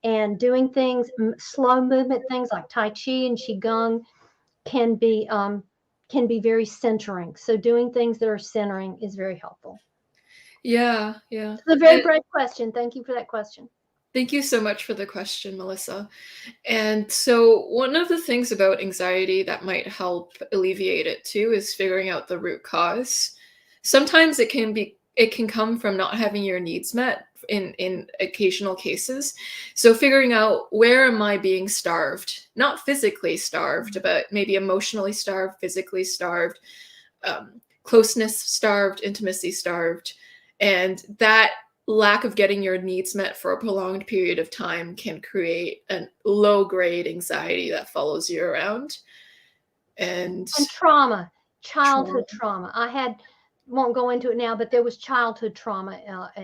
Speaker 2: and doing things, slow movement things like Tai Chi and Qigong can be very centering. So doing things that are centering is very helpful.
Speaker 1: Yeah, yeah.
Speaker 2: It's a very brave question. Thank you for that question.
Speaker 1: Thank you so much for the question, Melissa. And so, one of the things about anxiety that might help alleviate it too is figuring out the root cause. Sometimes it can come from not having your needs met in occasional cases. So figuring out, where am I being starved? Not physically starved, but maybe emotionally starved, physically starved, closeness starved, intimacy starved. And that lack of getting your needs met for a prolonged period of time can create a low grade anxiety that follows you around. And
Speaker 2: trauma, childhood trauma. Won't go into it now, but there was childhood trauma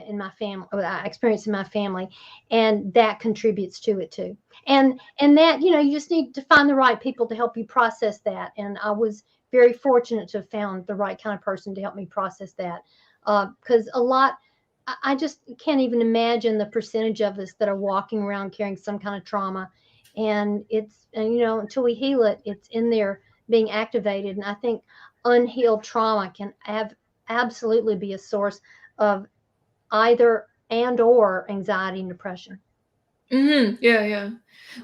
Speaker 2: in my family, I experienced in my family, and that contributes to it too. And that, you just need to find the right people to help you process that. And I was very fortunate to have found the right kind of person to help me process that. Because I just can't even imagine the percentage of us that are walking around carrying some kind of trauma. And until we heal it, it's in there being activated. And I think unhealed trauma can absolutely be a source of either and or anxiety and depression.
Speaker 1: Mm-hmm. Yeah.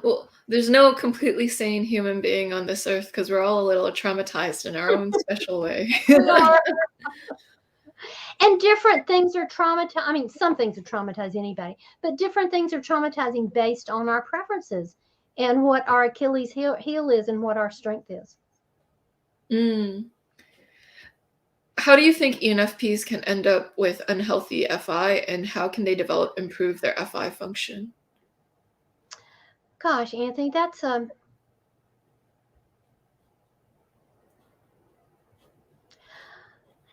Speaker 1: Well, there's no completely sane human being on this earth because we're all a little traumatized in our own special way.
Speaker 2: And different things are traumatizing. I mean, some things are traumatizing anybody, but different things are traumatizing based on our preferences and what our Achilles heel is and what our strength is.
Speaker 1: Mm. How do you think ENFPs can end up with unhealthy FI, and how can they improve their FI function?
Speaker 2: Gosh, Anthony, that's I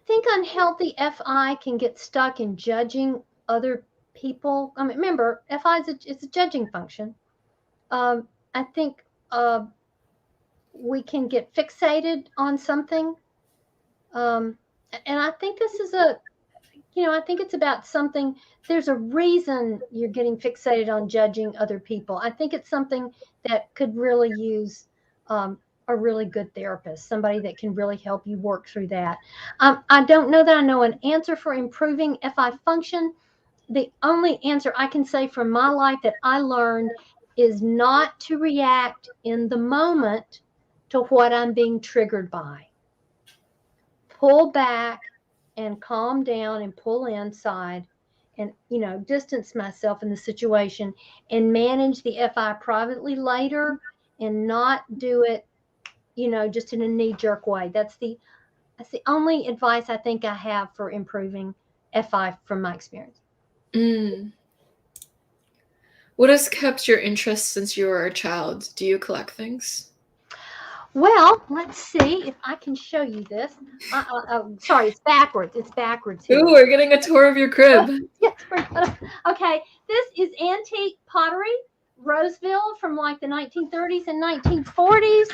Speaker 2: think unhealthy FI can get stuck in judging other people. I mean, remember, FI is a judging function. I think we can get fixated on something. And I think this is I think it's about something. There's a reason you're getting fixated on judging other people. I think it's something that could really use a really good therapist, somebody that can really help you work through that. I don't know that I know an answer for improving FI function. The only answer I can say from my life that I learned is not to react in the moment to what I'm being triggered by. Pull back and calm down and pull inside and, distance myself in the situation and manage the FI privately later and not do it, just in a knee-jerk way. That's the only advice I think I have for improving FI from my experience.
Speaker 1: Mm. What has kept your interest since you were a child? Do you collect things?
Speaker 2: Well, let's see if I can show you this. Sorry, it's backwards. It's backwards here.
Speaker 1: Ooh, we're getting a tour of your crib.
Speaker 2: Yes, we're Okay, this is antique pottery, Roseville from like the 1930s and 1940s.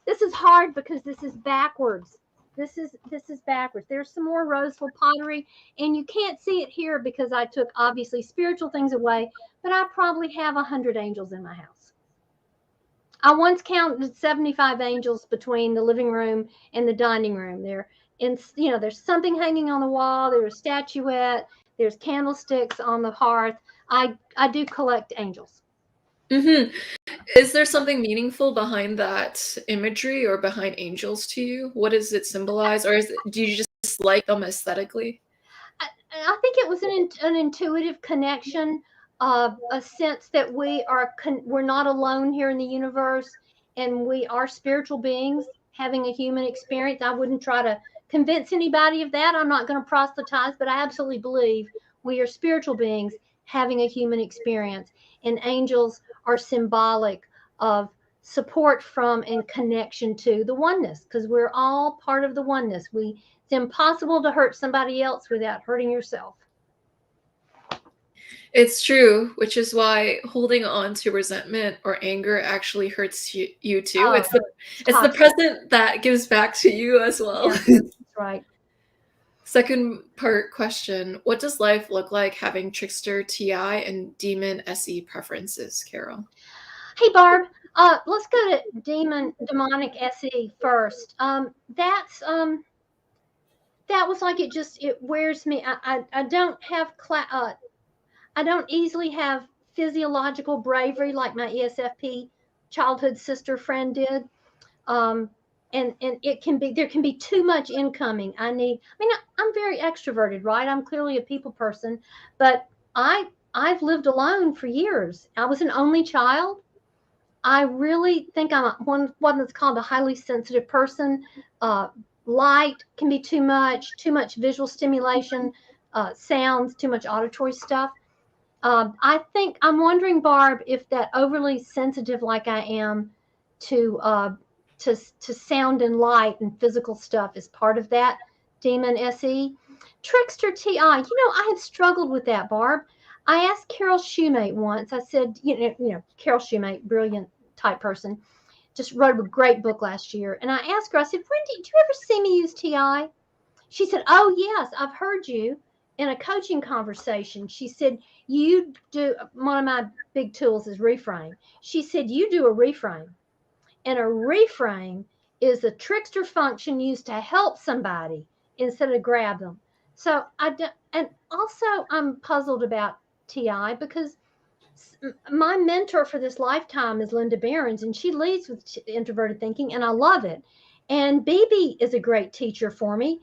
Speaker 2: This is hard because this is backwards. This is backwards. There's some more Roseville pottery, and you can't see it here because I took obviously spiritual things away, but I probably have 100 angels in my house. I once counted 75 angels between the living room and the dining room. There's something hanging on the wall, there's a statuette, there's candlesticks on the hearth. I do collect angels.
Speaker 1: Mm-hmm. Is there something meaningful behind that imagery or behind angels to you? What does it symbolize? Or do you just like them aesthetically?
Speaker 2: I think it was an intuitive connection, a sense that we're not alone here in the universe, and we are spiritual beings having a human experience. I wouldn't try to convince anybody of that. I'm not going to proselytize, but I absolutely believe we are spiritual beings having a human experience, and angels are symbolic of support from and connection to the oneness, because we're all part of the oneness. It's impossible to hurt somebody else without hurting yourself.
Speaker 1: It's true, which is why holding on to resentment or anger actually hurts you too.
Speaker 2: Oh,
Speaker 1: It's the present that gives back to you as well.
Speaker 2: Yeah, that's right.
Speaker 1: Second part question: what does life look like having Trickster TI and Demon SE preferences, Carol?
Speaker 2: Hey, Barb. Let's go to demonic SE first. That was like it wears me. I don't have I don't easily have physiological bravery like my ESFP childhood sister friend did. And there can be too much incoming. I'm very extroverted, right? I'm clearly a people person, but I've lived alone for years. I was an only child. I really think I'm one that's called a highly sensitive person. Light can be too much visual stimulation, sounds, too much auditory stuff. I'm wondering, Barb, if that overly sensitive like I am to sound and light and physical stuff is part of that demon SE. Trickster TI, I have struggled with that, Barb. I asked Carol Shoemate once. I said, Carol Shoemate, brilliant type person, just wrote a great book last year. And I asked her, I said, did you ever see me use TI? She said, oh, yes, I've heard you in a coaching conversation. She said, you do, one of my big tools is reframe. She said, you do a reframe. And a reframe is a trickster function used to help somebody instead of grab them. So and also I'm puzzled about TI because my mentor for this lifetime is Linda Behrens, and she leads with introverted thinking, and I love it. And BB is a great teacher for me,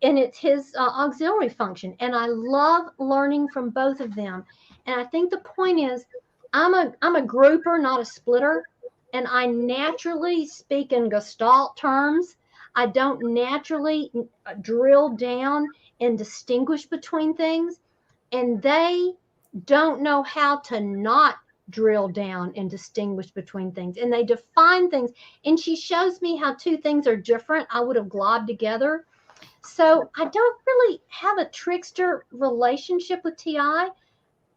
Speaker 2: and it's his auxiliary function. And I love learning from both of them. And I think the point is, I'm a grouper, not a splitter. And I naturally speak in Gestalt terms. I don't naturally drill down and distinguish between things. And they don't know how to not drill down and distinguish between things. And they define things. And she shows me how two things are different. I would have globbed together. So I don't really have a trickster relationship with TI.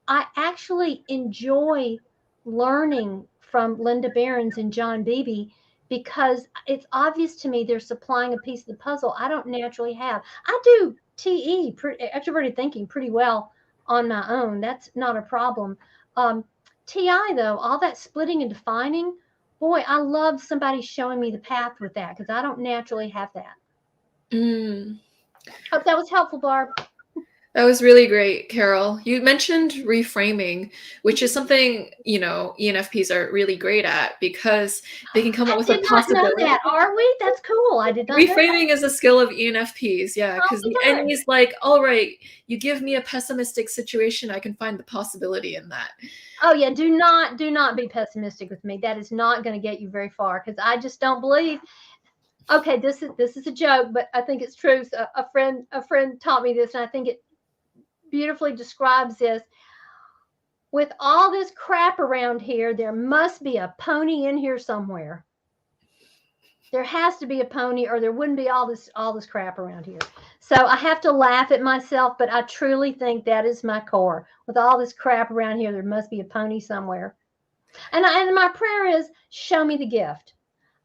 Speaker 2: I actually enjoy learning from Linda Behrens and John Beebe because it's obvious to me they're supplying a piece of the puzzle I don't naturally have. I do extroverted thinking, pretty well on my own. That's not a problem. TI, though, all that splitting and defining, boy, I love somebody showing me the path with that because I don't naturally have that. Hope that was helpful, Barb.
Speaker 1: That was really great, Carol. You mentioned reframing, which is something, ENFPs are really great at because they can come up with a possibility.
Speaker 2: Know that, are we? That's cool. I did not
Speaker 1: Reframing is a skill of ENFPs, yeah, because the NE is like, all right, you give me a pessimistic situation, I can find the possibility in that.
Speaker 2: Oh yeah, do not be pessimistic with me. That is not going to get you very far because I just don't believe. Okay, this is a joke, but I think it's true. So a friend taught me this, and I think it beautifully describes this. With all this crap around here, there must be a pony in here somewhere. There has to be a pony, or there wouldn't be all this crap around here. So I have to laugh at myself, but I truly think that is my core. With all this crap around here, there must be a pony somewhere. And my prayer is, show me the gift.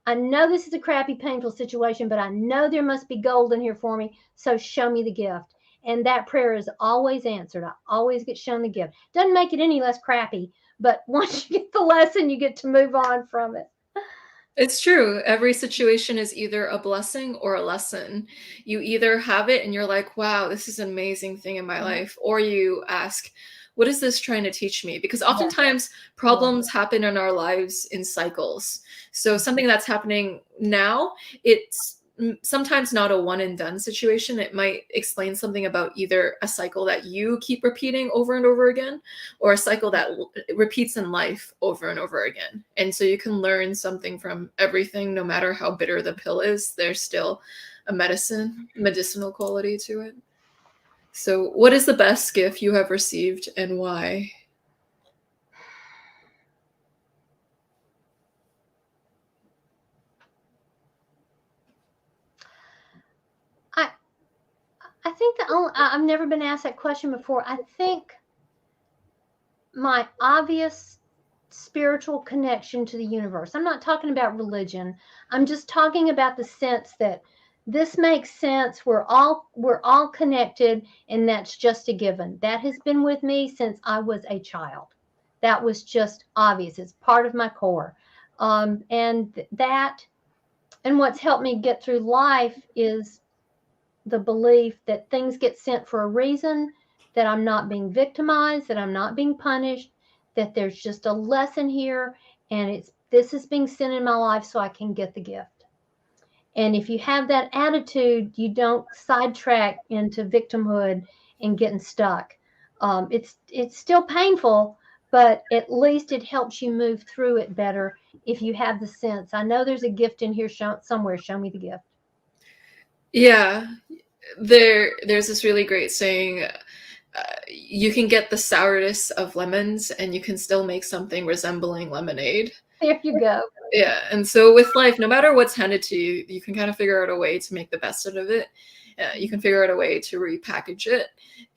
Speaker 2: I know this is a crappy, painful situation, but I know there must be gold in here for me. So show me the gift. And that prayer is always answered. I always get shown the gift. Doesn't make it any less crappy, but once you get the lesson, you get to move on from it.
Speaker 1: It's true. Every situation is either a blessing or a lesson. You either have it and you're like, wow, this is an amazing thing in my life. Or you ask, what is this trying to teach me? Because oftentimes problems happen in our lives in cycles. So something that's happening now, it's sometimes not a one and done situation. It might explain something about either a cycle that you keep repeating over and over again, or a cycle that repeats in life over and over again. And so you can learn something from everything, no matter how bitter the pill is. There's still a medicinal quality to it. So what is the best gift you have received and why?
Speaker 2: I think I've never been asked that question before. I think my obvious spiritual connection to the universe. I'm not talking about religion. I'm just talking about the sense that this makes sense. We're all connected, and that's just a given. That has been with me since I was a child. That was just obvious. It's part of my core. And what's helped me get through life is the belief that things get sent for a reason, that I'm not being victimized, that I'm not being punished, that there's just a lesson here, and this is being sent in my life so I can get the gift. And if you have that attitude, you don't sidetrack into victimhood and getting stuck. It's still painful, but at least it helps you move through it better if you have the sense, I know there's a gift in here somewhere, show me the gift.
Speaker 1: Yeah, there's this really great saying, you can get the sourness of lemons and you can still make something resembling lemonade.
Speaker 2: There you go.
Speaker 1: Yeah, and so with life, no matter what's handed to you, you can kind of figure out a way to make the best out of it. You can figure out a way to repackage it.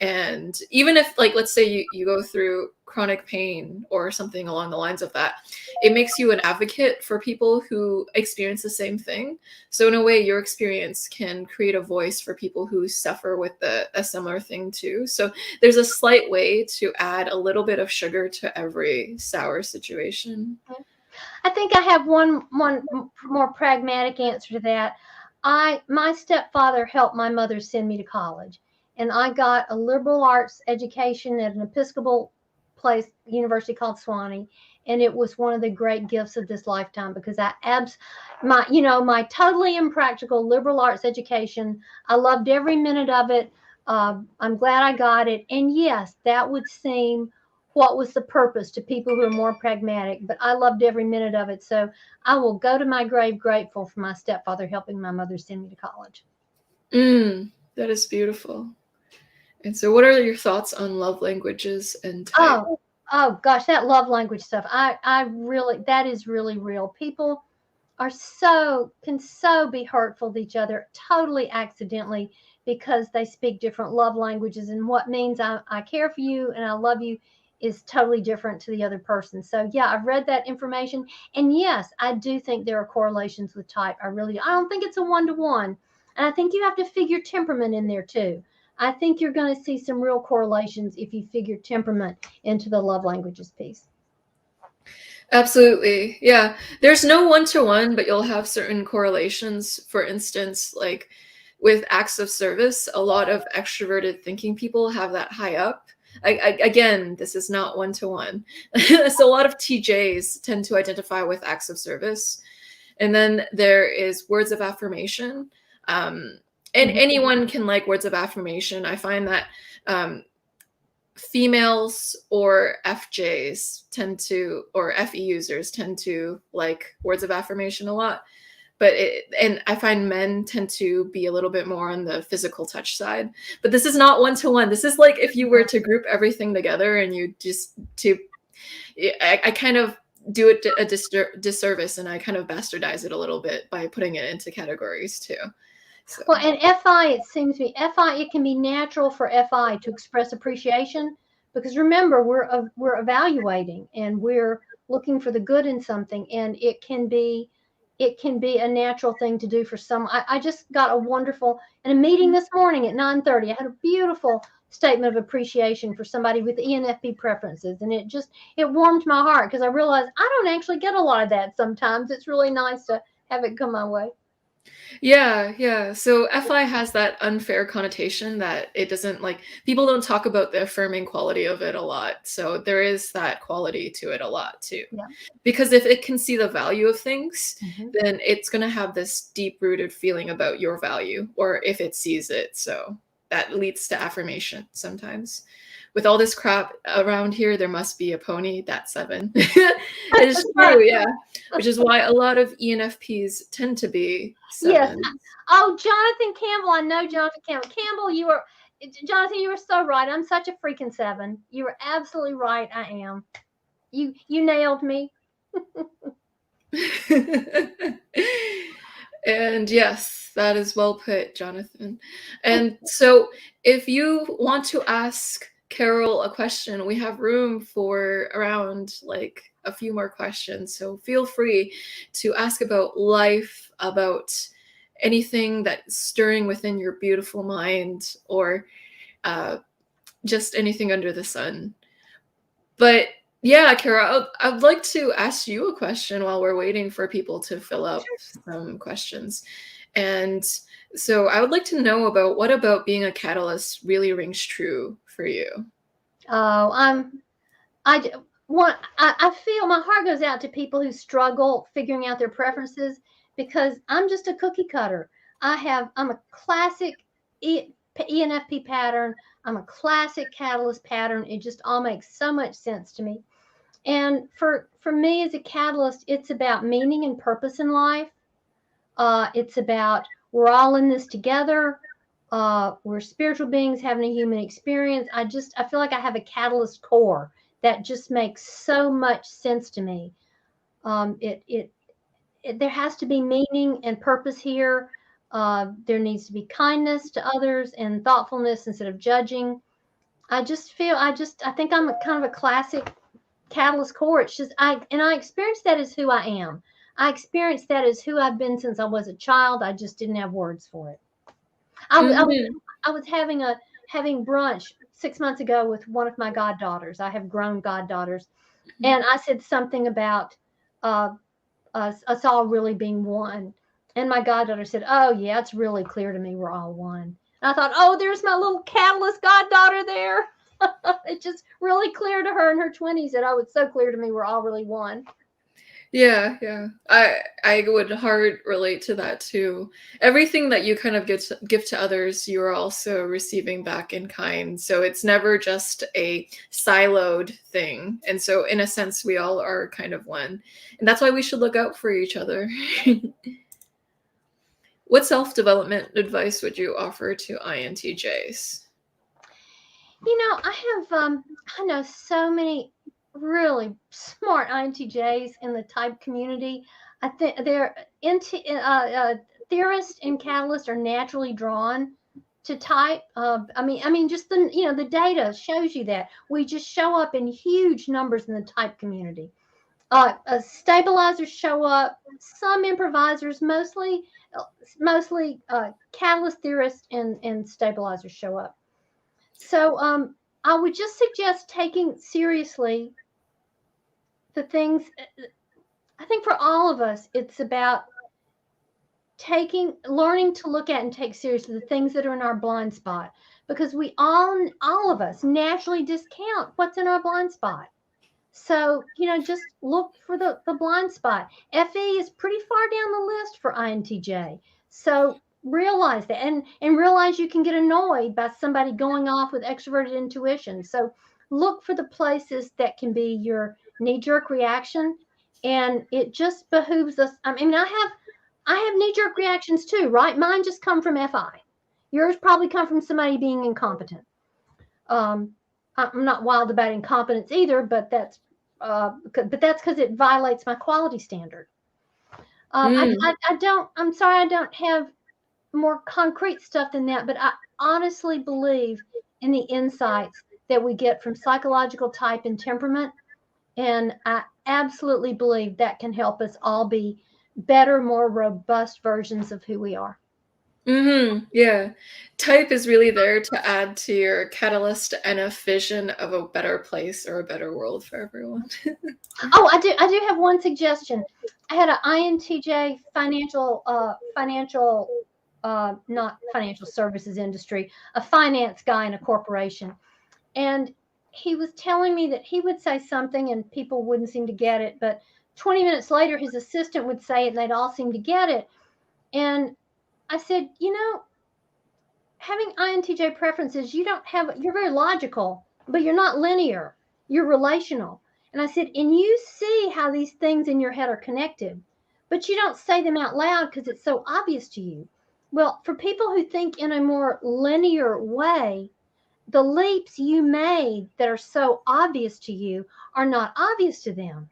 Speaker 1: And even if, like, let's say you go through chronic pain or something along the lines of that, it makes you an advocate for people who experience the same thing. So in a way, your experience can create a voice for people who suffer with a similar thing too. So there's a slight way to add a little bit of sugar to every sour situation.
Speaker 2: I think I have one more pragmatic answer to that. My stepfather helped my mother send me to college, and I got a liberal arts education at an Episcopal university called Swanee, and it was one of the great gifts of this lifetime because my totally impractical liberal arts education, I loved every minute of it. I'm glad I got it, and yes, that would seem what was the purpose to people who are more pragmatic, but I loved every minute of it. So I will go to my grave grateful for my stepfather helping my mother send me to college.
Speaker 1: That is beautiful. And so what are your thoughts on love languages and type?
Speaker 2: Oh gosh, that love language stuff. That is really real. People can so be hurtful to each other totally accidentally because they speak different love languages, and what means I care for you and I love you is totally different to the other person. So yeah, I've read that information, and yes, I do think there are correlations with type. I don't think it's a one-to-one, and I think you have to figure temperament in there too. I think you're going to see some real correlations if you figure temperament into the love languages piece.
Speaker 1: Absolutely. Yeah. There's no one-to-one, but you'll have certain correlations. For instance, like with acts of service, a lot of extroverted thinking people have that high up. Again, this is not one-to-one. So a lot of TJs tend to identify with acts of service. And then there is words of affirmation. And anyone can like words of affirmation. I find that females or FJs or FE users tend to like words of affirmation a lot. And I find men tend to be a little bit more on the physical touch side. But this is not one-to-one. This is like if you were to group everything together and you I kind of do it a disservice, and I kind of bastardize it a little bit by putting it into categories too. So.
Speaker 2: Well, and FI, it seems to me, FI, it can be natural for FI to express appreciation, because remember, we're evaluating and we're looking for the good in something, and it can be a natural thing to do for some. I just got a wonderful, in a meeting this morning at 9:30, I had a beautiful statement of appreciation for somebody with ENFP preferences, and it warmed my heart, because I realized I don't actually get a lot of that sometimes. It's really nice to have it come my way.
Speaker 1: Yeah. So FI has that unfair connotation that it doesn't, like, people don't talk about the affirming quality of it a lot. So there is that quality to it a lot too.
Speaker 2: Yeah.
Speaker 1: Because if it can see the value of things, then it's going to have this deep-rooted feeling about your value, or if it sees it. So that leads to affirmation sometimes. With all this crap around here, there must be a pony. That's 7. It's true, yeah. Which is why a lot of ENFPs tend to be 7.
Speaker 2: Yes. Oh, Jonathan Campbell. I know Jonathan Campbell. Jonathan, you were so right. I'm such a freaking 7. You were absolutely right. I am. You nailed me.
Speaker 1: And yes, that is well put, Jonathan. And so if you want to ask Carol a question, we have room for around like a few more questions. So feel free to ask about life, about anything that's stirring within your beautiful mind, or just anything under the sun. But yeah, Kara, I'd like to ask you a question while we're waiting for people to fill out some questions. And so I would like to know about, what about being a catalyst really rings true for you?
Speaker 2: Oh, I feel my heart goes out to people who struggle figuring out their preferences, because I'm just a cookie cutter. I'm a classic ENFP pattern. I'm a classic catalyst pattern. It just all makes so much sense to me. And for me as a catalyst, it's about meaning and purpose in life. It's about, we're all in this together. We're spiritual beings having a human experience. I feel like I have a catalyst core that just makes so much sense to me. There has to be meaning and purpose here. There needs to be kindness to others and thoughtfulness instead of judging. I think I'm kind of a classic catalyst core. It's just, I experience that as who I am. I experience that as who I've been since I was a child. I just didn't have words for it. I was having brunch 6 months ago with one of my goddaughters. I have grown goddaughters. And I said something about us all really being one. And my goddaughter said, "Oh yeah, it's really clear to me we're all one." And I thought, "Oh, there's my little catalyst goddaughter there." It's just really clear to her in her 20s that, oh, it's so clear to me we're all really one.
Speaker 1: Yeah. I would hard relate to that too. Everything that you kind of give to others, you are also receiving back in kind. So it's never just a siloed thing. And so in a sense, we all are kind of one. And that's why we should look out for each other. What self-development advice would you offer to INTJs?
Speaker 2: I know so many really smart INTJs in the type community. I think they're theorists and catalysts are naturally drawn to type. Just the data shows you that we just show up in huge numbers in the type community. Stabilizers show up, some improvisers, mostly catalyst theorists and stabilizers show up. So I would just suggest taking seriously the things. I think for all of us, it's about learning to look at and take seriously the things that are in our blind spot, because we all of us naturally discount what's in our blind spot. So, just look for the blind spot. FE is pretty far down the list for INTJ. So realize that, and realize you can get annoyed by somebody going off with extroverted intuition. So look for the places that can be your knee-jerk reaction. And it just behooves us. I have knee-jerk reactions too, right? Mine just come from FI. Yours probably come from somebody being incompetent. I'm not wild about incompetence either, but that's but that's because it violates my quality standard.
Speaker 1: Mm.
Speaker 2: I'm sorry, I don't have more concrete stuff than that, but I honestly believe in the insights that we get from psychological type and temperament. And I absolutely believe that can help us all be better, more robust versions of who we are.
Speaker 1: Yeah. Type is really there to add to your catalyst and a vision of a better place or a better world for everyone.
Speaker 2: Oh, I do have one suggestion. I had an INTJ not financial services industry, a finance guy in a corporation. And he was telling me that he would say something and people wouldn't seem to get it. But 20 minutes later, his assistant would say it and they'd all seem to get it. And I said, having INTJ preferences, you're very logical, but you're not linear. You're relational. And I said, and you see how these things in your head are connected, but you don't say them out loud because it's so obvious to you. Well, for people who think in a more linear way, the leaps you made that are so obvious to you are not obvious to them.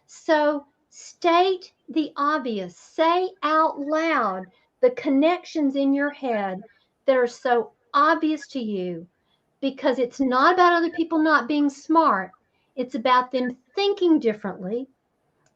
Speaker 2: So state the obvious, say out loud the connections in your head that are so obvious to you, because it's not about other people not being smart. It's about them thinking differently,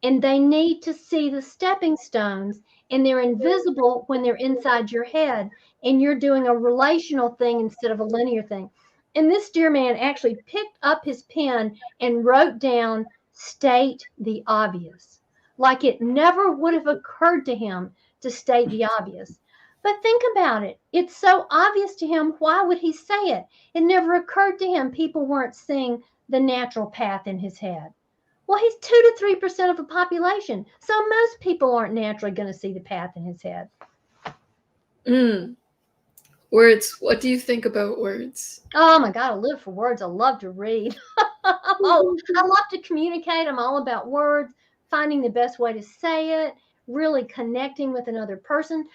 Speaker 2: and they need to see the stepping stones, and they're invisible when they're inside your head, and you're doing a relational thing instead of a linear thing. And this dear man actually picked up his pen and wrote down, state the obvious, like it never would have occurred to him to state the obvious. But think about it. It's so obvious to him. Why would he say it? It never occurred to him people weren't seeing the natural path in his head. Well, he's 2 to 3% of the population. So most people aren't naturally going to see the path in his head.
Speaker 1: Words. What do you think about words?
Speaker 2: Oh my God, I live for words. I love to read. I love to communicate. I'm all about words, finding the best way to say it, really connecting with another person,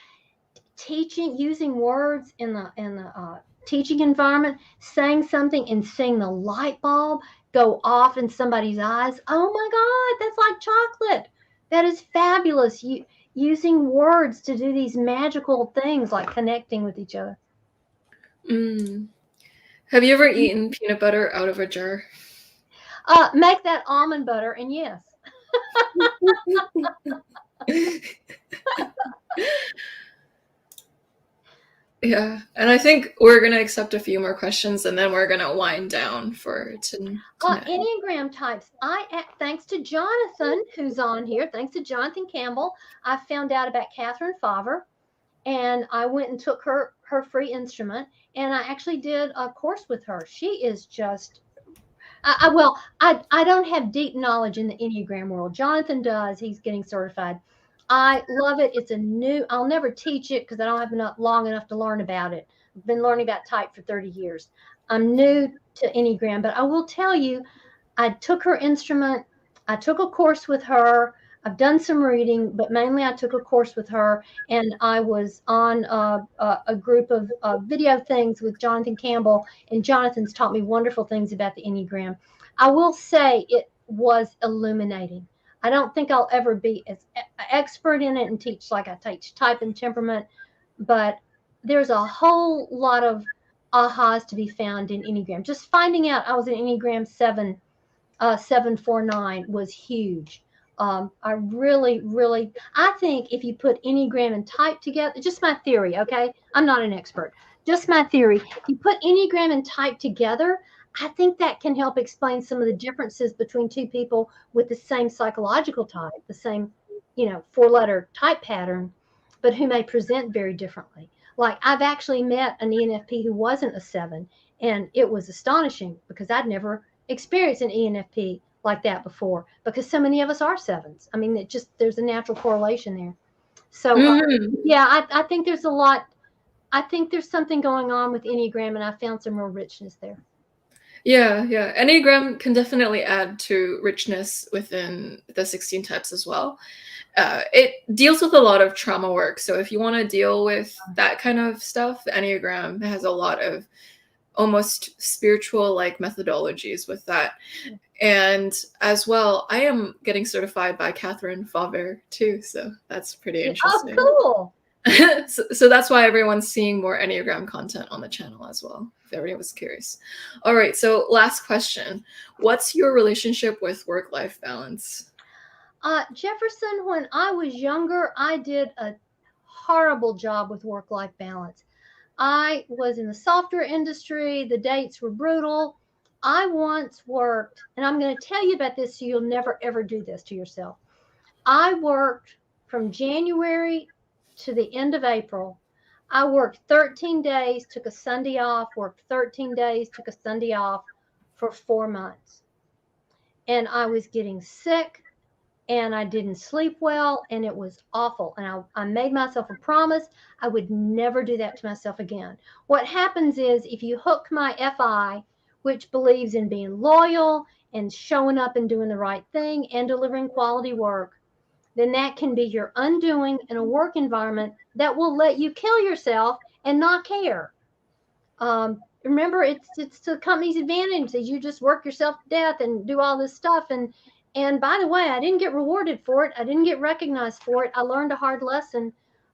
Speaker 2: teaching, using words in the teaching environment, saying something and seeing the light bulb go off in somebody's eyes. Oh my God, that's like chocolate. That is fabulous. Using words to do these magical things like connecting with each other.
Speaker 1: Have you ever eaten peanut butter out of a jar?
Speaker 2: Make that almond butter, and yes.
Speaker 1: Yeah, and I think we're going to accept a few more questions and then we're going to wind down for tonight.
Speaker 2: Enneagram types. Thanks to Jonathan, who's on here, thanks to Jonathan Campbell, I found out about Catherine Faver, and I went and took her free instrument, and I actually did a course with her. She is just, I don't have deep knowledge in the Enneagram world. Jonathan does. He's getting certified. I love it. I'll never teach it because I don't have long enough to learn about it. I've been learning about type for 30 years. I'm new to Enneagram, but I will tell you, I took her instrument. I took a course with her. I've done some reading, but mainly I took a course with her, and I was on a group of video things with Jonathan Campbell, and Jonathan's taught me wonderful things about the Enneagram. I will say it was illuminating. I don't think I'll ever be as expert in it and teach like I teach type and temperament, but there's a whole lot of ahas to be found in Enneagram. Just finding out I was an Enneagram 749 was huge. I think if you put Enneagram and type together, just my theory, okay? I'm not an expert. Just my theory. If you put Enneagram and type together, I think that can help explain some of the differences between two people with the same psychological type, the same, 4-letter type pattern, but who may present very differently. Like I've actually met an ENFP who wasn't a 7, and it was astonishing because I'd never experienced an ENFP like that before, because so many of us are 7s. I mean, there's a natural correlation there. So I think there's a lot. I think there's something going on with Enneagram, and I found some real richness there.
Speaker 1: Yeah. Enneagram can definitely add to richness within the 16 types as well. It deals with a lot of trauma work. So if you want to deal with that kind of stuff, the Enneagram has a lot of almost spiritual like methodologies with that. And as well, I am getting certified by Catherine Fauver too, so that's pretty interesting.
Speaker 2: Oh, cool.
Speaker 1: So that's why everyone's seeing more Enneagram content on the channel as well, if everybody was curious. All right, so last question. What's your relationship with work-life balance?
Speaker 2: Jefferson, when I was younger, I did a horrible job with work-life balance. I was in the software industry. The dates were brutal. I once worked, and I'm going to tell you about this so you'll never, ever do this to yourself. I worked from January to the end of April. I worked 13 days, took a Sunday off, worked 13 days, took a Sunday off for 4 months. And I was getting sick and I didn't sleep well and it was awful. And I made myself a promise I would never do that to myself again. What happens is if you hook my FI, which believes in being loyal and showing up and doing the right thing and delivering quality work, then that can be your undoing in a work environment that will let you kill yourself and not care. Remember, it's the company's advantage that you just work yourself to death and do all this stuff. And by the way, I didn't get rewarded for it. I didn't get recognized for it. I learned a hard lesson.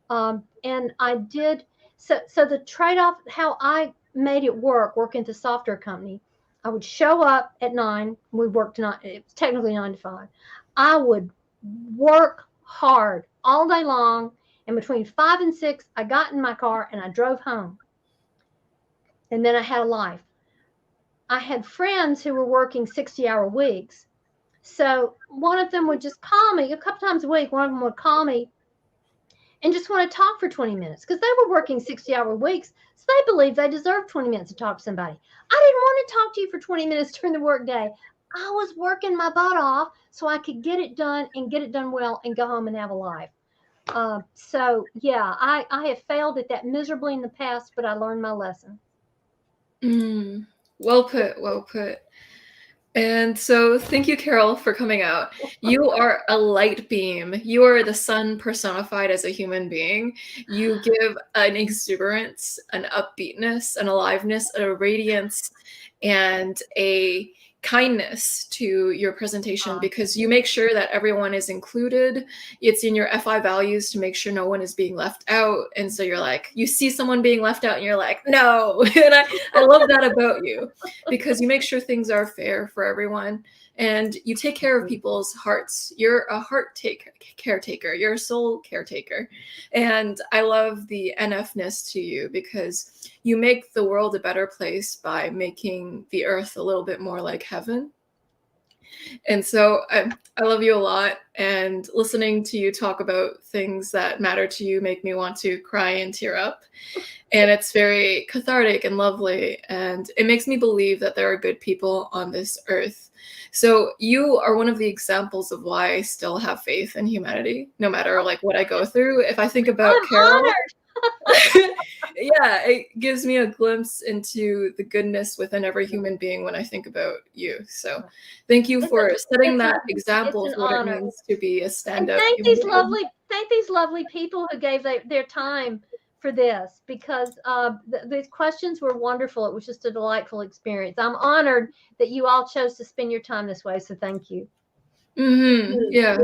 Speaker 2: And I did. So the trade-off, how I made it work at the software company, I would show up at 9. We worked it was technically 9 to 5. I would work hard all day long. And between 5 and 6, I got in my car and I drove home. And then I had a life. I had friends who were working 60-hour weeks. So one of them would just call me a couple times a week. One of them would call me and just want to talk for 20 minutes because they were working 60-hour weeks. So they believed they deserved 20 minutes to talk to somebody. I didn't want to talk to you for 20 minutes during the workday. I was working my butt off so I could get it done and get it done well and go home and have a life. So yeah, I have failed at that miserably in the past, but I learned my lesson.
Speaker 1: Well put, well put. And so thank you, Carol, for coming out. You are a light beam. You are the sun personified as a human being. You give an exuberance, an upbeatness, an aliveness, a radiance, and a kindness to your presentation because you make sure that everyone is included. It's in your FI values to make sure no one is being left out. And so you're like, you see someone being left out and you're like, no. And I love that about you because you make sure things are fair for everyone and you take care of people's hearts. You're a heart caretaker. You're a soul caretaker. And I love the NF-ness to you because you make the world a better place by making the earth a little bit more like heaven. And so I love you a lot, and listening to you talk about things that matter to you make me want to cry and tear up. And it's very cathartic and lovely, and it makes me believe that there are good people on this earth. So you are one of the examples of why I still have faith in humanity, no matter like what I go through. If I think about Carol, yeah, it gives me a glimpse into the goodness within every human being when I think about you. So thank you for setting that example of what it means to be a stand-up.
Speaker 2: Thank these lovely people who gave their time for this because these questions were wonderful. It was just a delightful experience. I'm honored that you all chose to spend your time this way. So thank you.
Speaker 1: Yeah,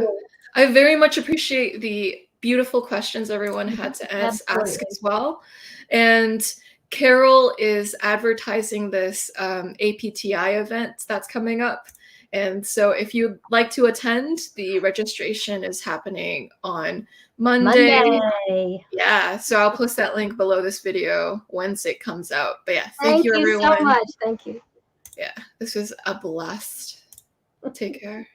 Speaker 1: I very much appreciate the beautiful questions everyone had to ask as well. And Carol is advertising this APTi event that's coming up. And so if you'd like to attend, the registration is happening on Monday. Yeah, so I'll post that link below this video once it comes out. But yeah, thank you everyone.
Speaker 2: So much. Thank you.
Speaker 1: Yeah, this was a blast. Take care.